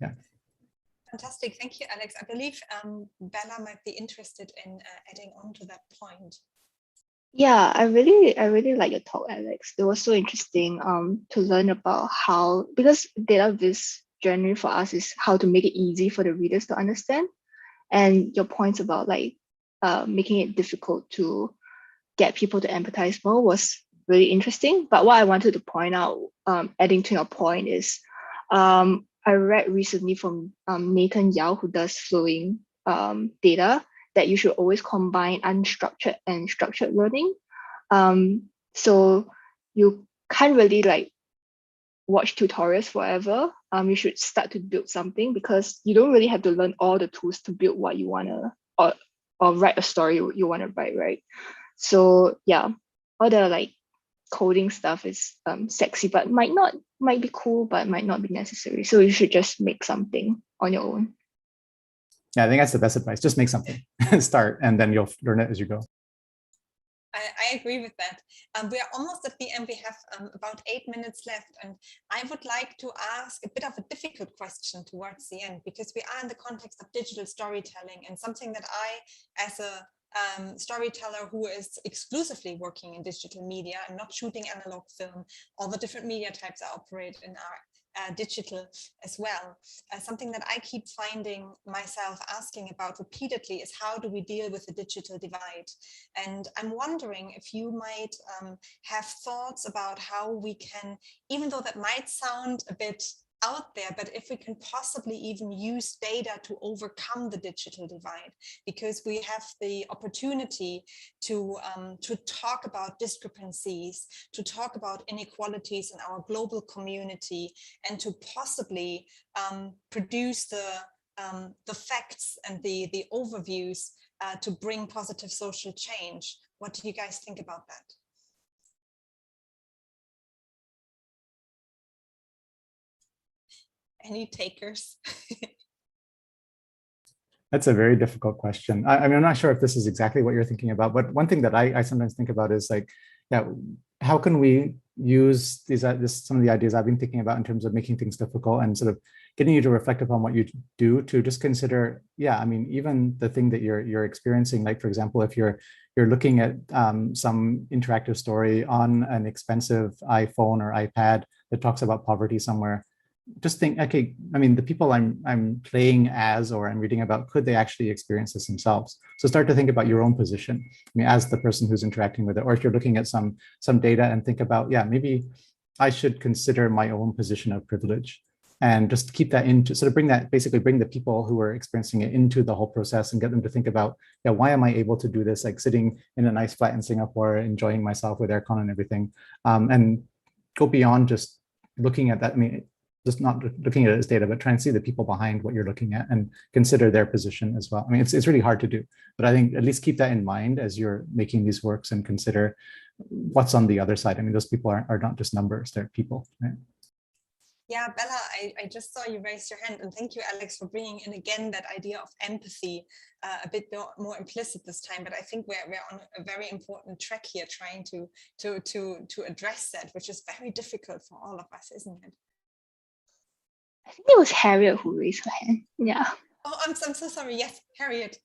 Yeah. Fantastic, thank you, Alex. I believe Bella might be interested in adding on to that point. Yeah, I really like your talk, Alex. It was so interesting to learn about how, because data viz journey for us is how to make it easy for the readers to understand. And your points about like making it difficult to get people to empathize more was really interesting. But what I wanted to point out, adding to your point, is I read recently from Nathan Yao, who does flowing data, that you should always combine unstructured and structured learning. So you can't really like watch tutorials forever. You should start to build something, because you don't really have to learn all the tools to build what you wanna, or write a story you wanna write, right? So yeah, all the like coding stuff is sexy, but might be cool, but might not be necessary. So you should just make something on your own. Yeah, I think that's the best advice. Just make something, start, and then you'll learn it as you go. I agree with that. We are almost at the end. We have about 8 minutes left, and I would like to ask a bit of a difficult question towards the end, because we are in the context of digital storytelling, and something that I, as a storyteller who is exclusively working in digital media and not shooting analog film, all the different media types I operate in are digital as well. Something that I keep finding myself asking about repeatedly is, how do we deal with the digital divide? And I'm wondering if you might have thoughts about how we can, even though that might sound a bit out there, but if we can possibly even use data to overcome the digital divide, because we have the opportunity to talk about discrepancies, to talk about inequalities in our global community, and to possibly produce the facts and the overviews to bring positive social change. What do you guys think about that? Any takers? That's a very difficult question. I mean, I'm not sure if this is exactly what you're thinking about, but one thing that I sometimes think about is like, yeah, how can we use some of the ideas I've been thinking about in terms of making things difficult and sort of getting you to reflect upon what you do, to just consider, yeah, I mean, even the thing that you're experiencing, like, for example, if you're looking at some interactive story on an expensive iPhone or iPad that talks about poverty somewhere, just think, okay, I mean, the people I'm playing as or I'm reading about, could they actually experience this themselves? So start to think about your own position, I mean, as the person who's interacting with it. Or if you're looking at some data, and think about, yeah, maybe I should consider my own position of privilege, and just keep that into, sort of bring the people who are experiencing it into the whole process, and get them to think about, yeah, why am I able to do this? Like sitting in a nice flat in Singapore, enjoying myself with aircon and everything, and go beyond just looking at that. I mean, just not looking at it as data, but try and see the people behind what you're looking at and consider their position as well. I mean, it's really hard to do, but I think at least keep that in mind as you're making these works, and consider what's on the other side. I mean, those people are not just numbers, they're people, right? Yeah, Bella, I just saw you raise your hand, and thank you, Alex, for bringing in again that idea of empathy a bit more implicit this time. But I think we're on a very important track here, trying to address that, which is very difficult for all of us, isn't it? I think it was Harriet who raised her hand. Yeah. Oh, I'm so sorry. Yes, Harriet.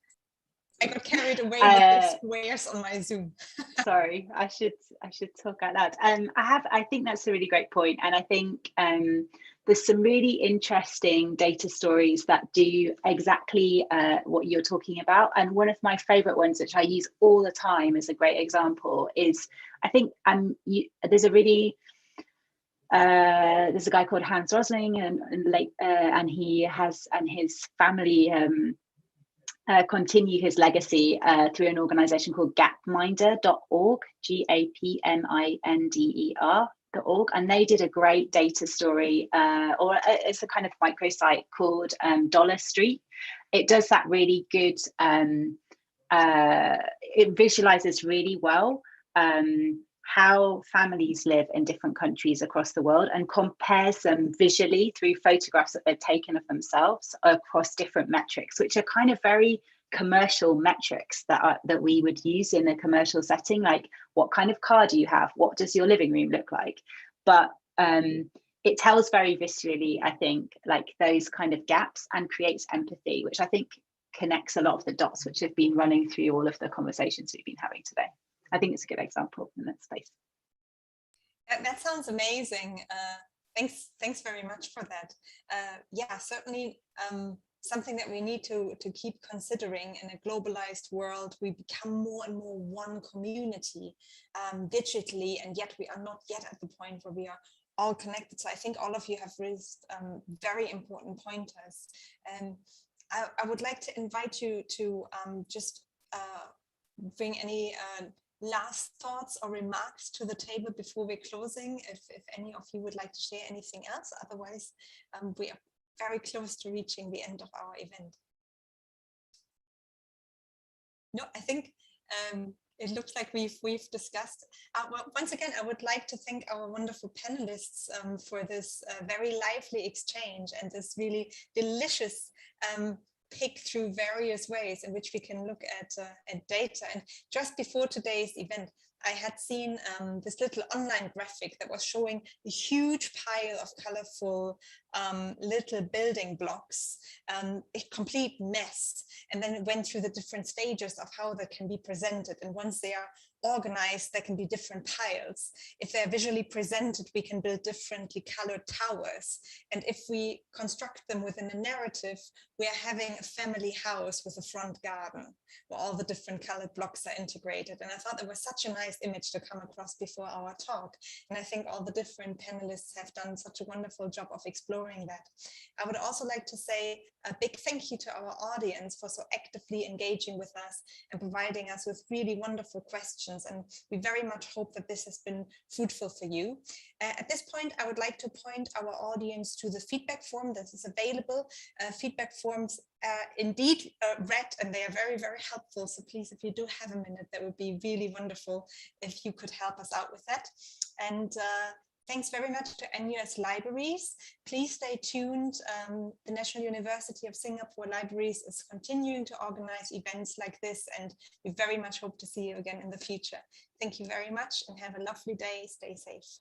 I got carried away with the squares on my Zoom. Sorry, I should talk out loud. I think that's a really great point, and I think there's some really interesting data stories that do exactly what you're talking about. And one of my favorite ones, which I use all the time as a great example, is I think there's a guy called Hans Rosling, and his family continue his legacy through an organization called gapminder.org, GAPMINDER.org, and they did a great data story, or it's a kind of microsite called Dollar Street. It does that really good, it visualizes really well how families live in different countries across the world, and compares them visually through photographs that they've taken of themselves across different metrics, which are kind of very commercial metrics that we would use in a commercial setting, like what kind of car do you have, what does your living room look like. But it tells very viscerally, I think, like those kind of gaps, and creates empathy, which I think connects a lot of the dots which have been running through all of the conversations we've been having today. I think it's a good example in that space. That sounds amazing. Thanks very much for that. Yeah, certainly something that we need to keep considering. In a globalized world, we become more and more one community digitally, and yet we are not yet at the point where we are all connected. So I think all of you have raised very important pointers. I would like to invite you to just bring any last thoughts or remarks to the table before we're closing, if any of you would like to share anything else. Otherwise, we are very close to reaching the end of our event. No, I think it looks like we've discussed. Well, once again, I would like to thank our wonderful panelists for this very lively exchange and this really delicious pick through various ways in which we can look at data. And just before today's event, I had seen this little online graphic that was showing a huge pile of colorful little building blocks, a complete mess. And then it went through the different stages of how that can be presented. And once they are organized, there can be different piles. If they're visually presented, we can build differently colored towers. And if we construct them within a narrative, we are having a family house with a front garden where all the different colored blocks are integrated. And I thought it was such a nice image to come across before our talk. And I think all the different panelists have done such a wonderful job of exploring that. I would also like to say a big thank you to our audience for so actively engaging with us and providing us with really wonderful questions. And we very much hope that this has been fruitful for you. At this point, I would like to point our audience to the feedback form that is available. Feedback forms are indeed read, and they are very, very helpful. So please, if you do have a minute, that would be really wonderful if you could help us out with that. And thanks very much to NUS Libraries. Please stay tuned. The National University of Singapore Libraries is continuing to organize events like this, and we very much hope to see you again in the future. Thank you very much and have a lovely day. Stay safe.